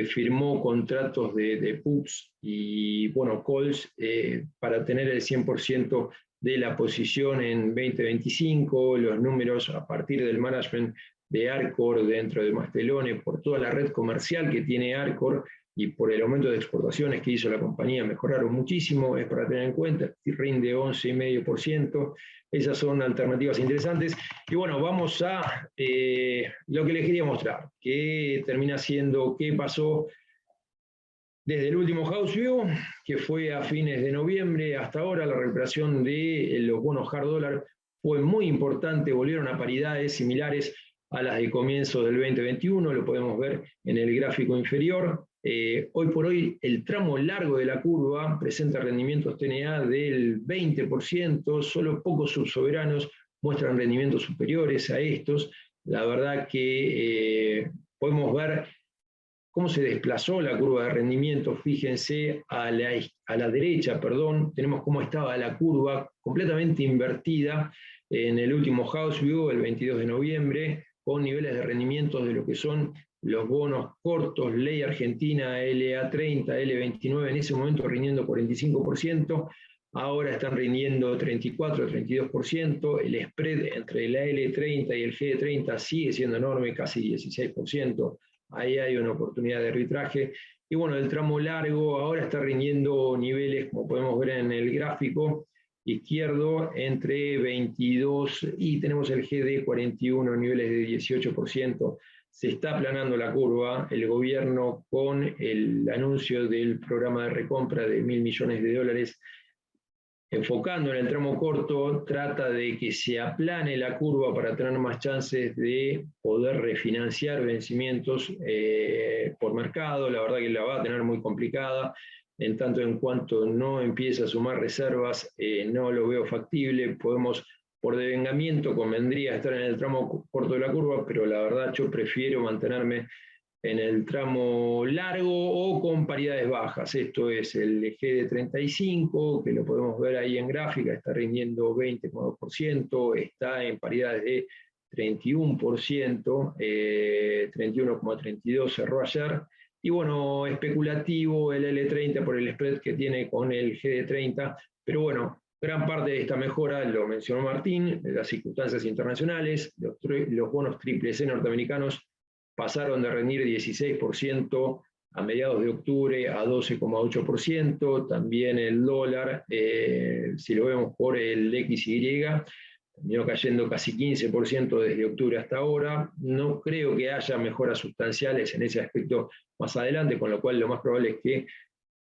firmó contratos de puts y bueno, calls para tener el 100% de la posición en 2025, los números a partir del management de Arcor dentro de Mastelone, por toda la red comercial que tiene Arcor y por el aumento de exportaciones que hizo la compañía, mejoraron muchísimo, es para tener en cuenta, rinde 11,5%, esas son alternativas interesantes. Y bueno, vamos a lo que les quería mostrar, que termina siendo qué pasó desde el último House View, que fue a fines de noviembre, hasta ahora la recuperación de los bonos hard dólar fue muy importante, volvieron a paridades similares a las de comienzo del 2021, lo podemos ver en el gráfico inferior. Hoy por hoy el tramo largo de la curva presenta rendimientos TNA del 20%, solo pocos subsoberanos muestran rendimientos superiores a estos. La verdad que podemos ver cómo se desplazó la curva de rendimiento. Fíjense a la derecha, tenemos cómo estaba la curva completamente invertida en el último House View, el 22 de noviembre, con niveles de rendimientos de lo que son los bonos cortos, ley argentina, LA30, L29, en ese momento rindiendo 45%, ahora están rindiendo 34, 32%, el spread entre la L30 y el GD30 sigue siendo enorme, casi 16%, ahí hay una oportunidad de arbitraje, y bueno, el tramo largo ahora está rindiendo niveles, como podemos ver en el gráfico izquierdo, entre 22 y tenemos el GD41, niveles de 18%, se está aplanando la curva, el gobierno con el anuncio del programa de recompra de $1.000 millones, enfocando en el tramo corto, trata de que se aplane la curva para tener más chances de poder refinanciar vencimientos por mercado. La verdad que la va a tener muy complicada, en tanto en cuanto no empiece a sumar reservas, no lo veo factible. Por devengamiento convendría estar en el tramo corto de la curva, pero la verdad yo prefiero mantenerme en el tramo largo o con paridades bajas. Esto es el GD35, que lo podemos ver ahí en gráfica, está rindiendo 20,2%, está en paridades de 31%, 31,32 cerró ayer. Y bueno, especulativo el L30 por el spread que tiene con el GD30, pero bueno, gran parte de esta mejora, lo mencionó Martín, las circunstancias internacionales, los bonos triple C norteamericanos pasaron de rendir 16% a mediados de octubre a 12,8%, también el dólar, si lo vemos por el XY, terminó cayendo casi 15% desde octubre hasta ahora. No creo que haya mejoras sustanciales en ese aspecto más adelante, con lo cual lo más probable es que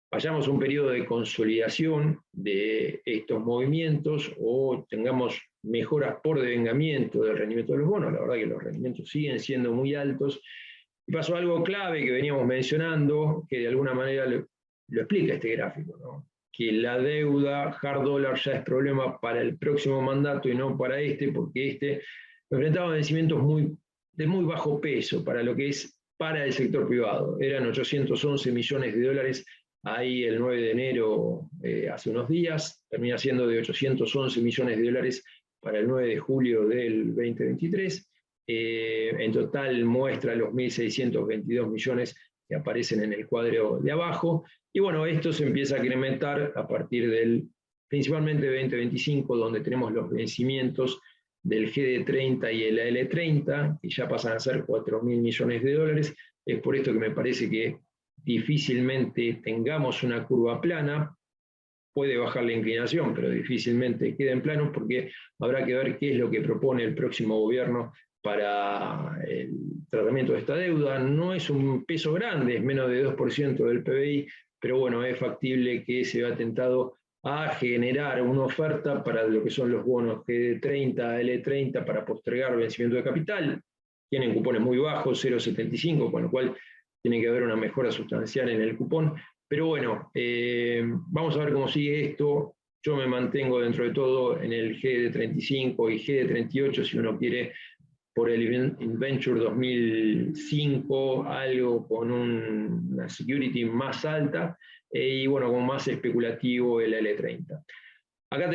vayamos a un periodo de consolidación de estos movimientos o tengamos mejoras por devengamiento del rendimiento de los bonos. La verdad que los rendimientos siguen siendo muy altos. Y pasó algo clave que veníamos mencionando, que de alguna manera lo explica este gráfico, ¿no? Que la deuda hard dollar ya es problema para el próximo mandato y no para este, porque este enfrentaba vencimientos de muy bajo peso para lo que es para el sector privado. Eran 811 millones de dólares ahí el 9 de enero, hace unos días, termina siendo de 811 millones de dólares para el 9 de julio del 2023. En total muestra los 1.622 millones que aparecen en el cuadro de abajo. Y bueno, esto se empieza a incrementar a partir del, principalmente 2025, donde tenemos los vencimientos del GD30 y el L30, que ya pasan a ser 4.000 millones de dólares. Es por esto que me parece que difícilmente tengamos una curva plana. Puede bajar la inclinación, pero difícilmente queda en plano, porque habrá que ver qué es lo que propone el próximo gobierno para el tratamiento de esta deuda. No es un peso grande, es menos de 2% del PBI, pero bueno, es factible que se vea tentado a generar una oferta para lo que son los bonos GD30, L30, para postergar vencimiento de capital. Tienen cupones muy bajos, 0,75, con lo cual tiene que haber una mejora sustancial en el cupón. Pero bueno, vamos a ver cómo sigue esto. Yo me mantengo dentro de todo en el GD35 y GD38 si uno quiere por el Inventure 2005, algo con una security más alta, y bueno, con más especulativo el L30. Acá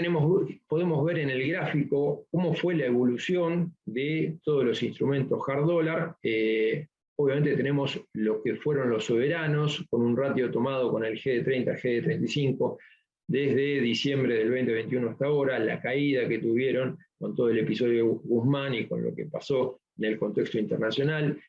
podemos ver en el gráfico cómo fue la evolución de todos los instrumentos hard dólar. Obviamente tenemos lo que fueron los soberanos, con un ratio tomado con el GD30, GD35, desde diciembre del 2021 hasta ahora, la caída que tuvieron con todo el episodio de Guzmán y con lo que pasó en el contexto internacional,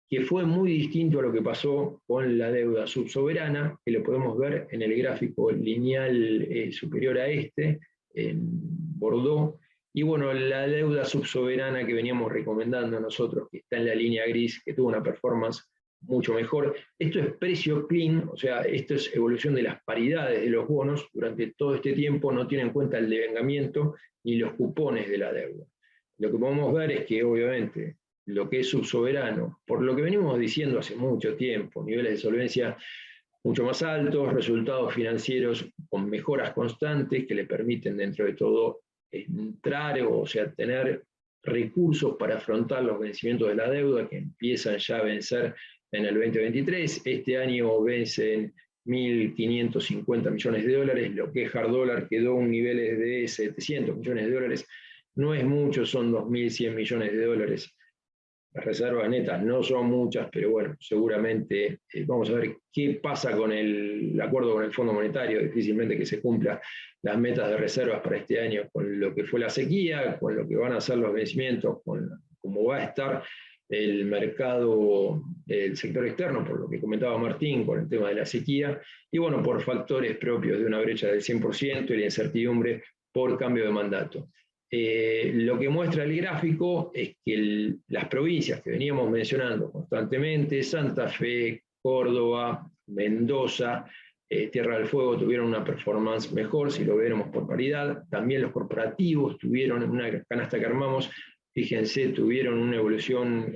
que fue muy distinto a lo que pasó con la deuda subsoberana, que lo podemos ver en el gráfico lineal superior a este, en Bordeaux. Y bueno, la deuda subsoberana que veníamos recomendando nosotros, que está en la línea gris, que tuvo una performance mucho mejor. Esto es precio clean, o sea, esto es evolución de las paridades de los bonos. Durante todo este tiempo no tiene en cuenta el devengamiento ni los cupones de la deuda. Lo que podemos ver es que obviamente lo que es subsoberano, por lo que venimos diciendo hace mucho tiempo, niveles de solvencia mucho más altos, resultados financieros con mejoras constantes que le permiten dentro de todo entrar, o sea, tener recursos para afrontar los vencimientos de la deuda que empiezan ya a vencer en el 2023. Este año vencen 1.550 millones de dólares, lo que es hard dólar quedó en niveles de 700 millones de dólares. No es mucho, son 2.100 millones de dólares. Las reservas netas no son muchas, pero bueno, seguramente vamos a ver qué pasa con el acuerdo con el Fondo Monetario. Difícilmente que se cumplan las metas de reservas para este año con lo que fue la sequía, con lo que van a ser los vencimientos, con cómo va a estar el mercado del sector externo, por lo que comentaba Martín, con el tema de la sequía, y bueno, por factores propios de una brecha del 100% y la incertidumbre por cambio de mandato. Lo que muestra el gráfico es que las provincias que veníamos mencionando constantemente, Santa Fe, Córdoba, Mendoza, Tierra del Fuego, tuvieron una performance mejor, si lo viéramos por paridad. También los corporativos tuvieron, en una canasta que armamos, fíjense, tuvieron una evolución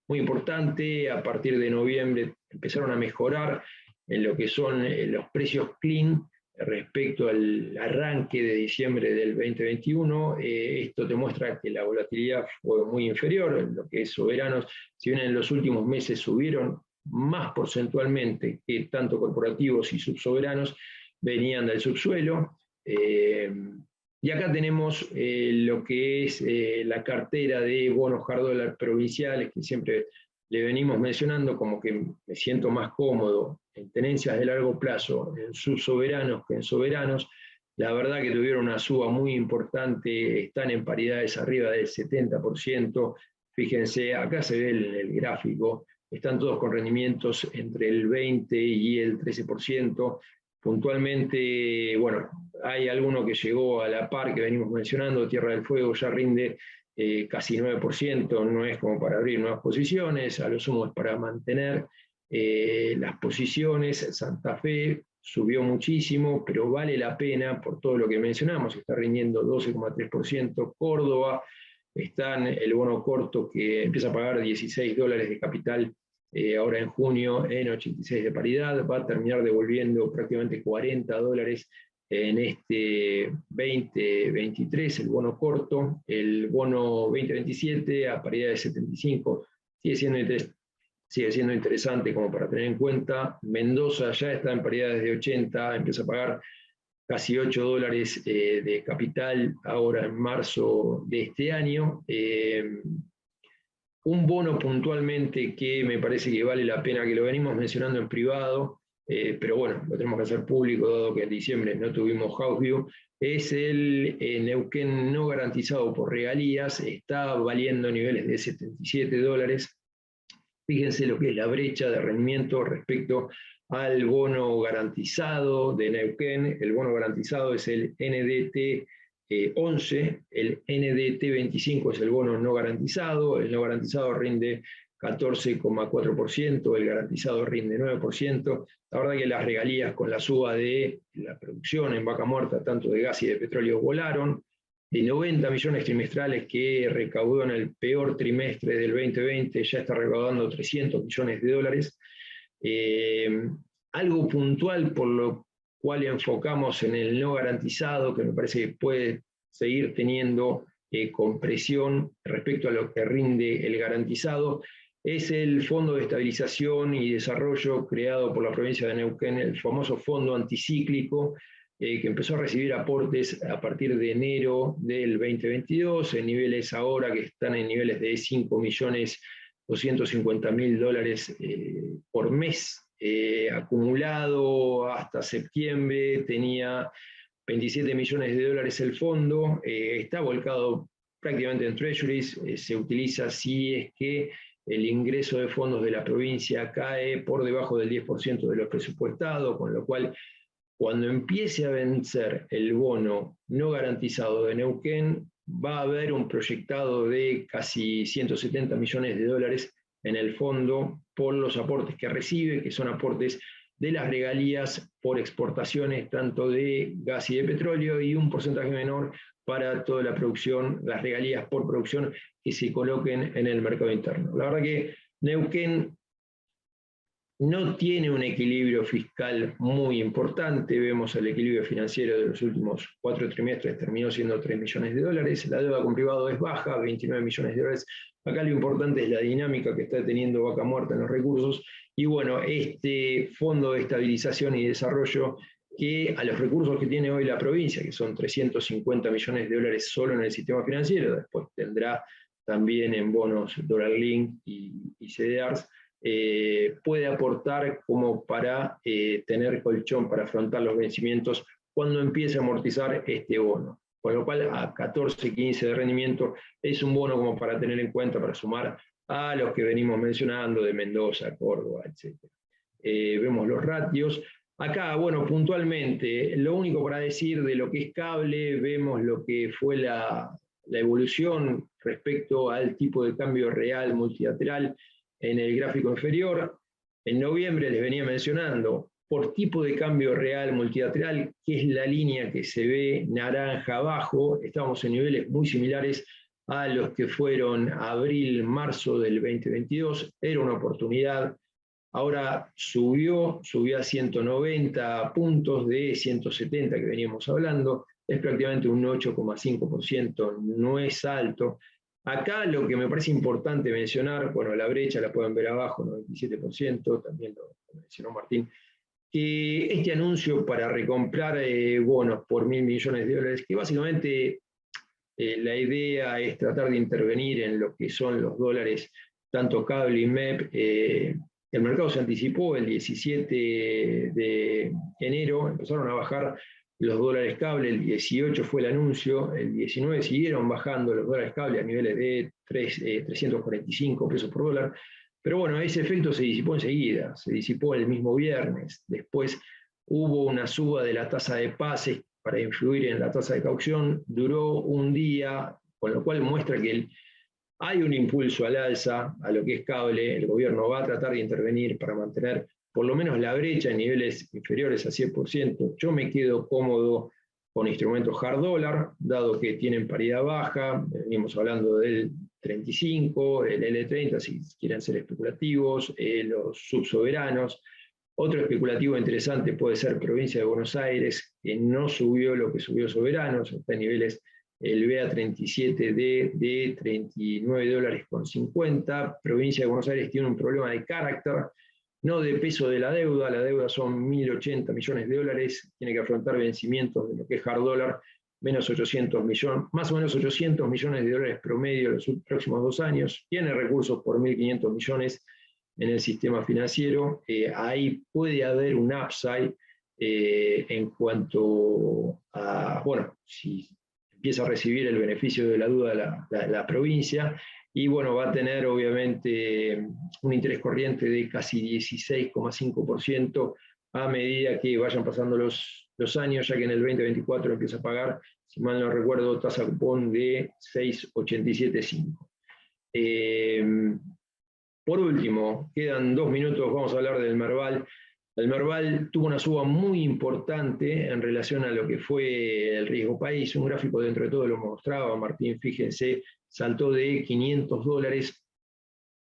muy importante. A partir de noviembre empezaron a mejorar en lo que son los precios clean, respecto al arranque de diciembre del 2021, esto te muestra que la volatilidad fue muy inferior, lo que es soberanos, si bien en los últimos meses subieron más porcentualmente que tanto corporativos y subsoberanos, venían del subsuelo. Y acá tenemos lo que es la cartera de bonos hard dólar provinciales, que siempre le venimos mencionando, como que me siento más cómodo en tenencias de largo plazo, en subsoberanos que en soberanos. La verdad que tuvieron una suba muy importante, están en paridades arriba del 70%. Fíjense, acá se ve en el gráfico, están todos con rendimientos entre el 20 y el 13%. Puntualmente, bueno, hay alguno que llegó a la par que venimos mencionando, Tierra del Fuego ya rinde casi 9%, no es como para abrir nuevas posiciones, a lo sumo es para mantener las posiciones. Santa Fe subió muchísimo, pero vale la pena por todo lo que mencionamos, está rindiendo 12,3%, Córdoba, está en el bono corto que empieza a pagar $16 de capital ahora en junio en 86 de paridad, va a terminar devolviendo prácticamente $40 en este 2023, el bono corto. El bono 2027 a paridad de 75 sigue siendo interesante como para tener en cuenta. Mendoza ya está en paridades de 80, empieza a pagar casi $8 de capital ahora en marzo de este año. Un bono puntualmente que me parece que vale la pena, que lo venimos mencionando en privado, pero bueno, lo tenemos que hacer público, dado que en diciembre no tuvimos House View, es el Neuquén no garantizado por regalías, está valiendo niveles de $77. Fíjense lo que es la brecha de rendimiento respecto al bono garantizado de Neuquén. El bono garantizado es el NDT 11, el NDT 25 es el bono no garantizado, el no garantizado rinde 14,4%, el garantizado rinde 9%. La verdad que las regalías con la suba de la producción en Vaca Muerta, tanto de gas y de petróleo, volaron. De 90 millones trimestrales que recaudó en el peor trimestre del 2020, ya está recaudando $300 millones. Algo puntual por lo cual enfocamos en el no garantizado, que me parece que puede seguir teniendo compresión respecto a lo que rinde el garantizado. Es el Fondo de Estabilización y Desarrollo creado por la provincia de Neuquén, el famoso fondo anticíclico, que empezó a recibir aportes a partir de enero del 2022, en niveles ahora que están en niveles de 5.250.000 dólares por mes. Acumulado hasta septiembre tenía 27 millones de dólares el fondo, está volcado prácticamente en treasuries, se utiliza si es que el ingreso de fondos de la provincia cae por debajo del 10% de lo presupuestado, con lo cual cuando empiece a vencer el bono no garantizado de Neuquén, va a haber un proyectado de casi 170 millones de dólares en el fondo por los aportes que recibe, que son aportes de las regalías por exportaciones tanto de gas y de petróleo, y un porcentaje menor para toda la producción, las regalías por producción que se coloquen en el mercado interno. La verdad que Neuquén no tiene un equilibrio fiscal muy importante. Vemos el equilibrio financiero de los últimos 4 trimestres, terminó siendo 3 millones de dólares. La deuda con privado es baja, 29 millones de dólares. Acá lo importante es la dinámica que está teniendo Vaca Muerta en los recursos. Y bueno, este Fondo de Estabilización y Desarrollo, que a los recursos que tiene hoy la provincia, que son 350 millones de dólares solo en el sistema financiero, después tendrá también en bonos Dollar Link y CDRs, puede aportar como para tener colchón para afrontar los vencimientos cuando empiece a amortizar este bono. Con lo cual, a 14, 15 de rendimiento es un bono como para tener en cuenta, para sumar a los que venimos mencionando de Mendoza, Córdoba, etc. Vemos los ratios. Acá, bueno, puntualmente, lo único para decir de lo que es cable, vemos lo que fue la evolución respecto al tipo de cambio real multilateral en el gráfico inferior. En noviembre les venía mencionando, por tipo de cambio real multilateral, que es la línea que se ve naranja abajo, estamos en niveles muy similares a los que fueron abril, marzo del 2022, era una oportunidad. Ahora subió a 190 puntos de 170 que veníamos hablando, es prácticamente un 8,5%, no es alto. Acá lo que me parece importante mencionar, bueno, la brecha la pueden ver abajo, 97%, también lo mencionó Martín, que este anuncio para recomprar bonos por 1.000 millones de dólares, que básicamente la idea es tratar de intervenir en lo que son los dólares, tanto cable y MEP. El mercado se anticipó el 17 de enero, empezaron a bajar los dólares cable, el 18 fue el anuncio, el 19 siguieron bajando los dólares cable a niveles de 345 pesos por dólar, pero bueno, ese efecto se disipó enseguida, se disipó el mismo viernes. Después hubo una suba de la tasa de pases para influir en la tasa de caución, duró un día, con lo cual muestra que hay un impulso al alza a lo que es cable. El gobierno va a tratar de intervenir para mantener por lo menos la brecha en niveles inferiores a 100%. Yo me quedo cómodo con instrumentos hard dollar, dado que tienen paridad baja, venimos hablando del 35, el L30, si quieren ser especulativos, los subsoberanos. Otro especulativo interesante puede ser Provincia de Buenos Aires, que no subió lo que subió Soberanos, está en niveles el BA37D de 39 dólares con 50. Provincia de Buenos Aires tiene un problema de carácter, no de peso de la deuda son 1.080 millones de dólares, tiene que afrontar vencimientos de lo que es hard dollar, menos 800 millones, más o menos 800 millones de dólares promedio en los próximos 2 años, tiene recursos por 1.500 millones en el sistema financiero. Ahí puede haber un upside en cuanto a, bueno, si empieza a recibir el beneficio de la duda la provincia, y bueno, va a tener obviamente un interés corriente de casi 16,5% a medida que vayan pasando los años, ya que en el 2024 empieza a pagar, si mal no recuerdo, tasa cupón de 6,875. Por último, quedan 2 minutos, vamos a hablar del Merval. El Merval tuvo una suba muy importante en relación a lo que fue el riesgo país. Un gráfico dentro de todo lo mostraba, Martín, fíjense, saltó de 500 dólares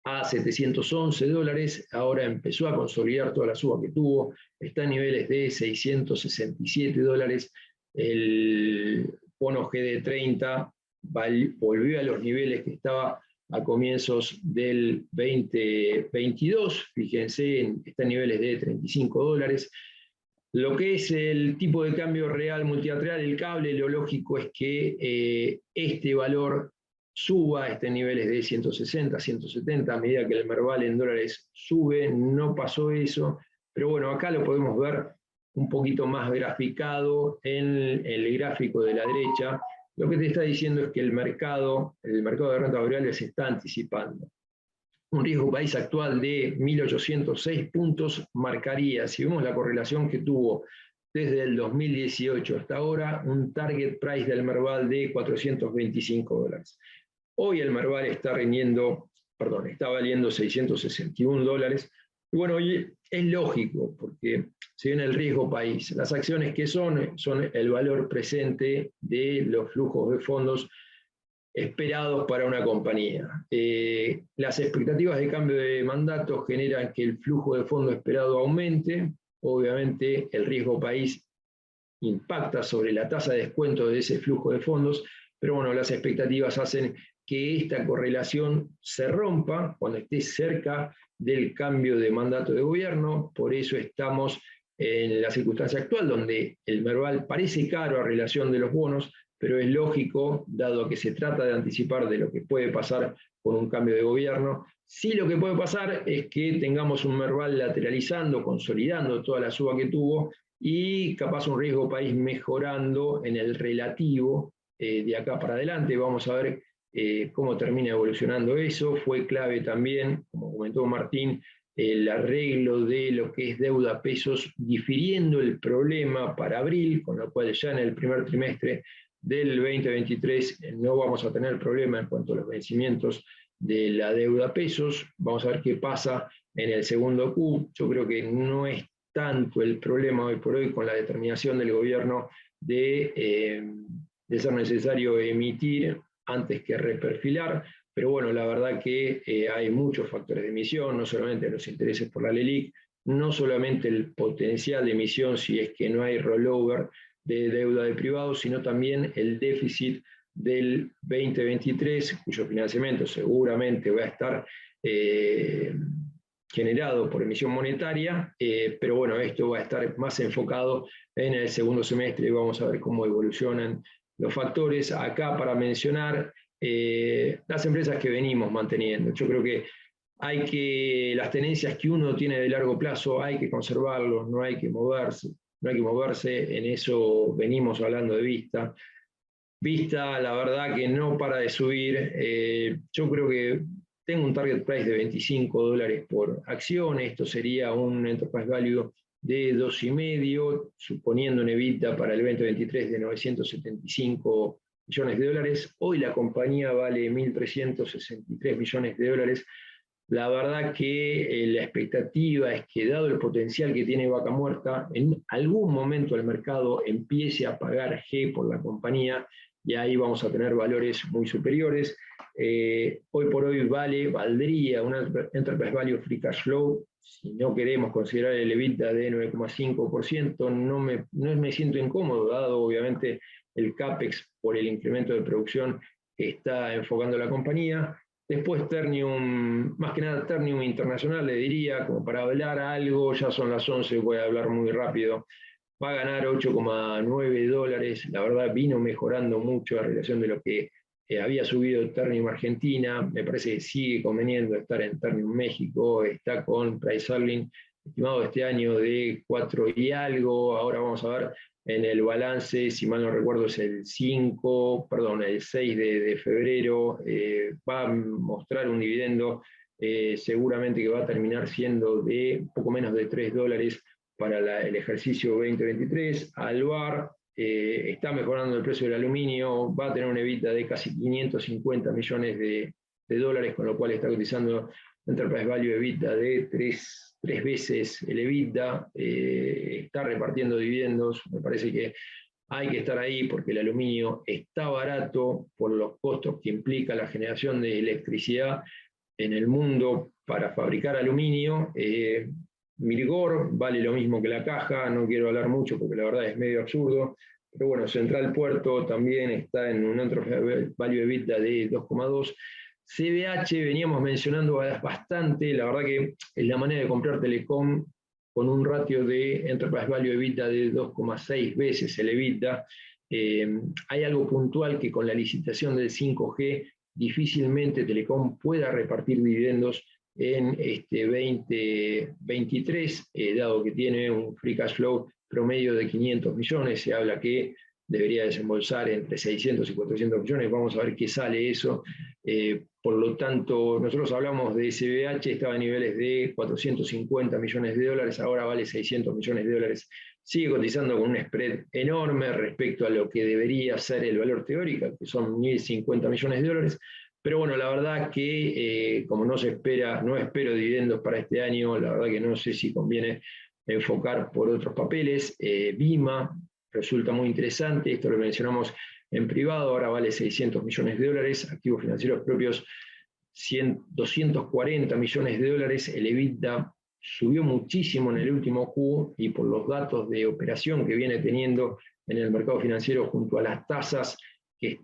a 711 dólares, ahora empezó a consolidar toda la suba que tuvo, está en niveles de 667 dólares, el bono GD30 volvió a los niveles que estaba a comienzos del 2022, fíjense, está en niveles de $35. Lo que es el tipo de cambio real multilateral, el cable, lo lógico es que este valor suba, esté en niveles de 160, 170, a medida que el Merval en dólares sube. No pasó eso, pero bueno, acá lo podemos ver un poquito más graficado en el gráfico de la derecha. Lo que te está diciendo es que el mercado de renta variable se está anticipando. Un riesgo país actual de 1.806 puntos marcaría, si vemos la correlación que tuvo desde el 2018 hasta ahora, un target price del Merval de $425. Hoy el Merval está valiendo $661. Y bueno, hoy es lógico, porque si bien el riesgo país, las acciones que son el valor presente de los flujos de fondos esperados para una compañía. Las expectativas de cambio de mandato generan que el flujo de fondo esperado aumente. Obviamente el riesgo país impacta sobre la tasa de descuento de ese flujo de fondos, pero bueno, las expectativas hacen que esta correlación se rompa cuando esté cerca del cambio de mandato de gobierno. Por eso estamos en la circunstancia actual, donde el Merval parece caro a relación de los bonos, pero es lógico, dado que se trata de anticipar de lo que puede pasar con un cambio de gobierno. Sí, lo que puede pasar es que tengamos un Merval lateralizando, consolidando toda la suba que tuvo, y capaz un riesgo país mejorando en el relativo de acá para adelante. Vamos a ver cómo termina evolucionando eso. Fue clave también, como comentó Martín, el arreglo de lo que es deuda pesos, difiriendo el problema para abril, con lo cual ya en el primer trimestre del 2023 no vamos a tener problema en cuanto a los vencimientos de la deuda pesos. Vamos a ver qué pasa en el segundo Q. Yo creo que no es tanto el problema hoy por hoy con la determinación del gobierno de ser necesario emitir antes que reperfilar, pero bueno, la verdad que hay muchos factores de emisión, no solamente los intereses por la LELIQ, no solamente el potencial de emisión si es que no hay rollover de deuda de privados, sino también el déficit del 2023, cuyo financiamiento seguramente va a estar generado por emisión monetaria, pero bueno, esto va a estar más enfocado en el segundo semestre y vamos a ver cómo evolucionan los factores. Acá para mencionar las empresas que venimos manteniendo. Yo creo que las tenencias que uno tiene de largo plazo hay que conservarlos, no hay que moverse, en eso venimos hablando de Vista. Vista, la verdad que no para de subir. Yo creo que tengo un target price de $25 por acción. Esto sería un enterprise value de 2,5, suponiendo un EBITDA para el 2023 de $975 millones. Hoy la compañía vale $1.363 millones. La verdad que la expectativa es que, dado el potencial que tiene Vaca Muerta, en algún momento el mercado empiece a pagar G por la compañía, y ahí vamos a tener valores muy superiores. Hoy por hoy valdría un Enterprise Value Free Cash Flow, si no queremos considerar el EBITDA de 9,5%, no me siento incómodo, dado obviamente el CAPEX por el incremento de producción que está enfocando la compañía. Después Ternium, más que nada Ternium Internacional, le diría, como para hablar algo, ya son las 11, voy a hablar muy rápido. Va a ganar $8,9, la verdad vino mejorando mucho a relación de lo que había subido Ternium Argentina. Me parece que sigue conveniendo estar en Ternium México, está con price earning estimado este año de 4 y algo. Ahora vamos a ver en el balance, si mal no recuerdo es el 6 de febrero, va a mostrar un dividendo seguramente que va a terminar siendo de poco menos de $3 para el ejercicio 2023. Alvar está mejorando el precio del aluminio, va a tener una EBITDA de casi $550 millones de dólares, con lo cual está cotizando Enterprise Value EBITDA de 3 veces el EBITDA, está repartiendo dividendos. Me parece que hay que estar ahí porque el aluminio está barato por los costos que implica la generación de electricidad en el mundo para fabricar aluminio. Mirgor vale lo mismo que la caja, no quiero hablar mucho porque la verdad es medio absurdo, pero bueno, Central Puerto también está en un enterprise value EBITDA de 2,2. CBH veníamos mencionando bastante, la verdad que es la manera de comprar Telecom con un ratio de enterprise value EBITDA de 2,6 veces el EBITDA. Hay algo puntual que con la licitación del 5G difícilmente Telecom pueda repartir dividendos en este 2023, dado que tiene un free cash flow promedio de 500 millones, se habla que debería desembolsar entre 600 y 400 millones, vamos a ver qué sale eso. Por lo tanto, nosotros hablamos de SBH, estaba a niveles de 450 millones de dólares, ahora vale 600 millones de dólares. Sigue cotizando con un spread enorme respecto a lo que debería ser el valor teórico, que son 1.050 millones de dólares. Pero bueno, la verdad que como no espero dividendos para este año, la verdad que no sé si conviene enfocar por otros papeles. Vima resulta muy interesante, esto lo mencionamos en privado, ahora vale 600 millones de dólares, activos financieros propios 240 millones de dólares, el EBITDA subió muchísimo en el último Q y por los datos de operación que viene teniendo en el mercado financiero junto a las tasas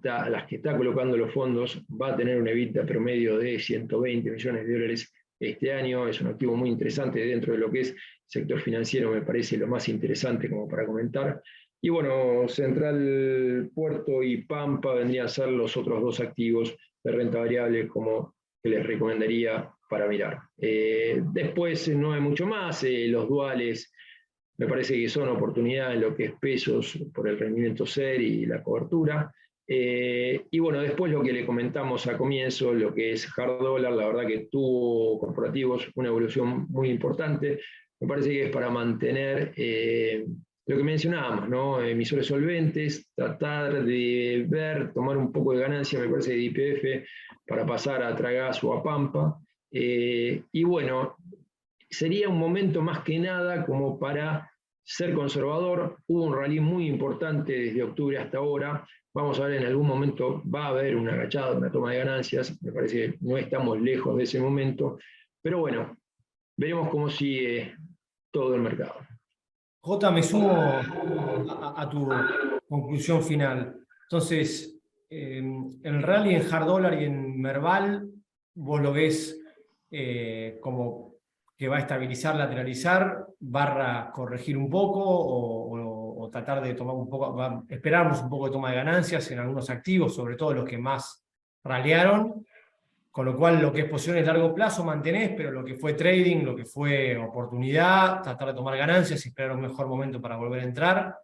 a las que está colocando los fondos, va a tener un EBITDA promedio de 120 millones de dólares este año. Es un activo muy interesante dentro de lo que es sector financiero, me parece lo más interesante como para comentar. Y bueno, Central Puerto y Pampa vendrían a ser los otros dos activos de renta variable como que les recomendaría para mirar. Después no hay mucho más, los duales me parece que son oportunidades en lo que es pesos por el rendimiento SER y la cobertura. Y bueno, después lo que le comentamos a comienzo, lo que es hard dollar, la verdad que tuvo corporativos una evolución muy importante. Me parece que es para mantener lo que mencionábamos, ¿no? Emisores solventes, tratar de tomar un poco de ganancia, me parece, de YPF para pasar a Tragás o a Pampa. Y bueno, sería un momento más que nada como para ser conservador. Hubo un rally muy importante desde octubre hasta ahora. Vamos a ver, en algún momento va a haber una agachada, una toma de ganancias. Me parece que no estamos lejos de ese momento. Pero bueno, veremos cómo sigue todo el mercado. Jota, me sumo a tu conclusión final. Entonces, el rally en hard dollar y en Merval, vos lo ves como que va a estabilizar, lateralizar, barra corregir un poco o tratar de tomar un poco, esperamos un poco de toma de ganancias en algunos activos, sobre todo los que más rallearon. Con lo cual, lo que es posiciones de largo plazo mantenés, pero lo que fue trading, lo que fue oportunidad, tratar de tomar ganancias y esperar un mejor momento para volver a entrar.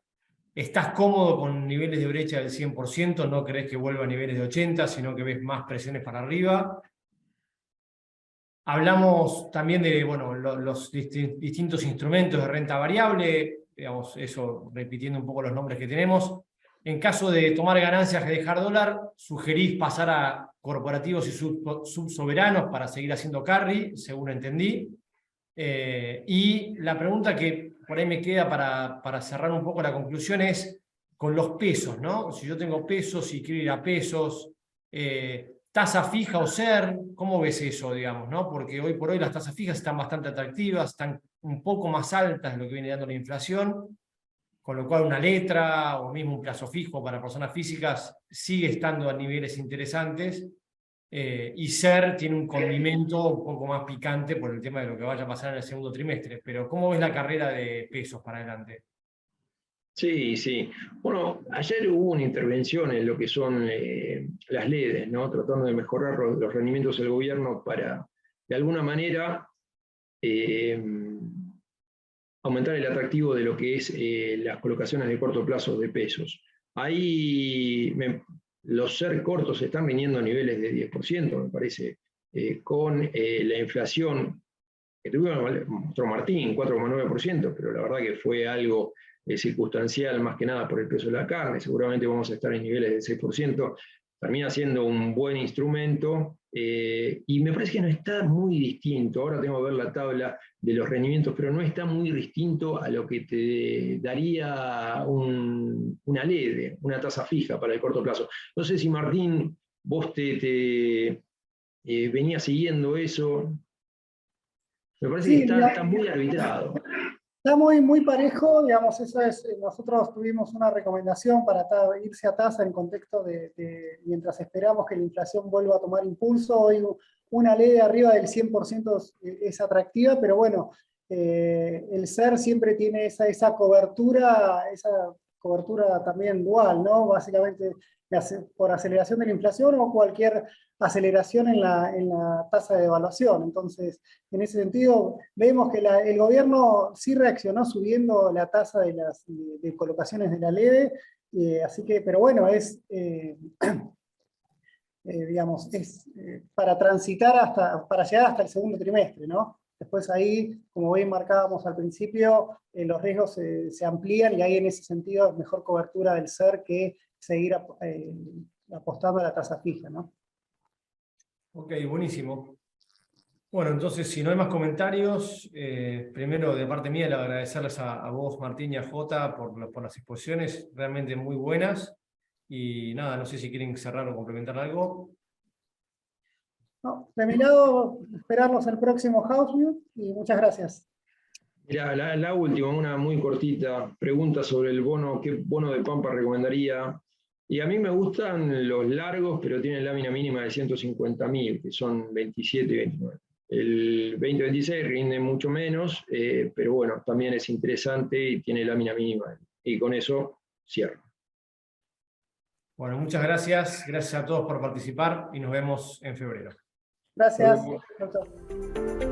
¿Estás cómodo con niveles de brecha del 100%? ¿No crees que vuelva a niveles de 80%, sino que ves más presiones para arriba? Hablamos también de bueno, los distintos instrumentos de renta variable, digamos, eso repitiendo un poco los nombres que tenemos. En caso de tomar ganancias de dejar dólar, sugerís pasar a corporativos y subsoberanos para seguir haciendo carry, según entendí. Y la pregunta que por ahí me queda para cerrar un poco la conclusión es con los pesos, ¿no? Si yo tengo pesos y quiero ir a pesos, tasa fija o SER, ¿cómo ves eso, digamos, ¿no? Porque hoy por hoy las tasas fijas están bastante atractivas, están un poco más altas de lo que viene dando la inflación, con lo cual una letra o mismo un plazo fijo para personas físicas sigue estando a niveles interesantes, y SER tiene un condimento un poco más picante por el tema de lo que vaya a pasar en el segundo trimestre. Pero ¿cómo ves la carrera de pesos para adelante? Sí, sí. Bueno, ayer hubo una intervención en lo que son las LEDs, ¿no? Tratando de mejorar los rendimientos del gobierno para, de alguna manera, aumentar el atractivo de lo que es las colocaciones de corto plazo de pesos. Ahí los SER cortos están viniendo a niveles de 10%, me parece, con la inflación que tuvimos, mostró Martín, 4,9%, pero la verdad que fue algo circunstancial más que nada por el precio de la carne. Seguramente vamos a estar en niveles del 6%. Termina siendo un buen instrumento y me parece que no está muy distinto. Ahora tengo que ver la tabla de los rendimientos, pero no está muy distinto a lo que te daría una LED, una tasa fija para el corto plazo. No sé si Martín, vos te venías siguiendo eso. Me parece que está muy arbitrado. Está muy parejo, digamos, eso es, nosotros tuvimos una recomendación para irse a tasa en contexto mientras esperamos que la inflación vuelva a tomar impulso. Hoy una ley de arriba del 100% es atractiva, pero bueno, el SER siempre tiene esa cobertura también dual, ¿no? Básicamente por aceleración de la inflación o cualquier aceleración en la tasa de devaluación. Entonces, en ese sentido, vemos que el gobierno sí reaccionó subiendo la tasa de colocaciones de la LEDE, así que, pero bueno, digamos, para transitar para llegar hasta el segundo trimestre, ¿no? Después ahí, como bien marcábamos al principio, los riesgos se amplían y ahí en ese sentido es mejor cobertura del SER que seguir apostando a la tasa fija, ¿no? Ok, buenísimo. Bueno, entonces, si no hay más comentarios, primero de parte mía, le agradecerles a vos, Martín, y a Jota por las exposiciones, realmente muy buenas. Y nada, no sé si quieren cerrar o complementar algo. No, de mi lado, esperarlos el próximo Houseview y muchas gracias. Mira, la última, una muy cortita, pregunta sobre el bono, ¿qué bono de Pampa recomendaría? Y a mí me gustan los largos, pero tienen lámina mínima de 150.000, que son 27 y 29. El 2026 rinde mucho menos, pero bueno, también es interesante y tiene lámina mínima. Y con eso cierro. Bueno, muchas gracias. Gracias a todos por participar y nos vemos en febrero. Gracias. Hasta luego. Chau, chau.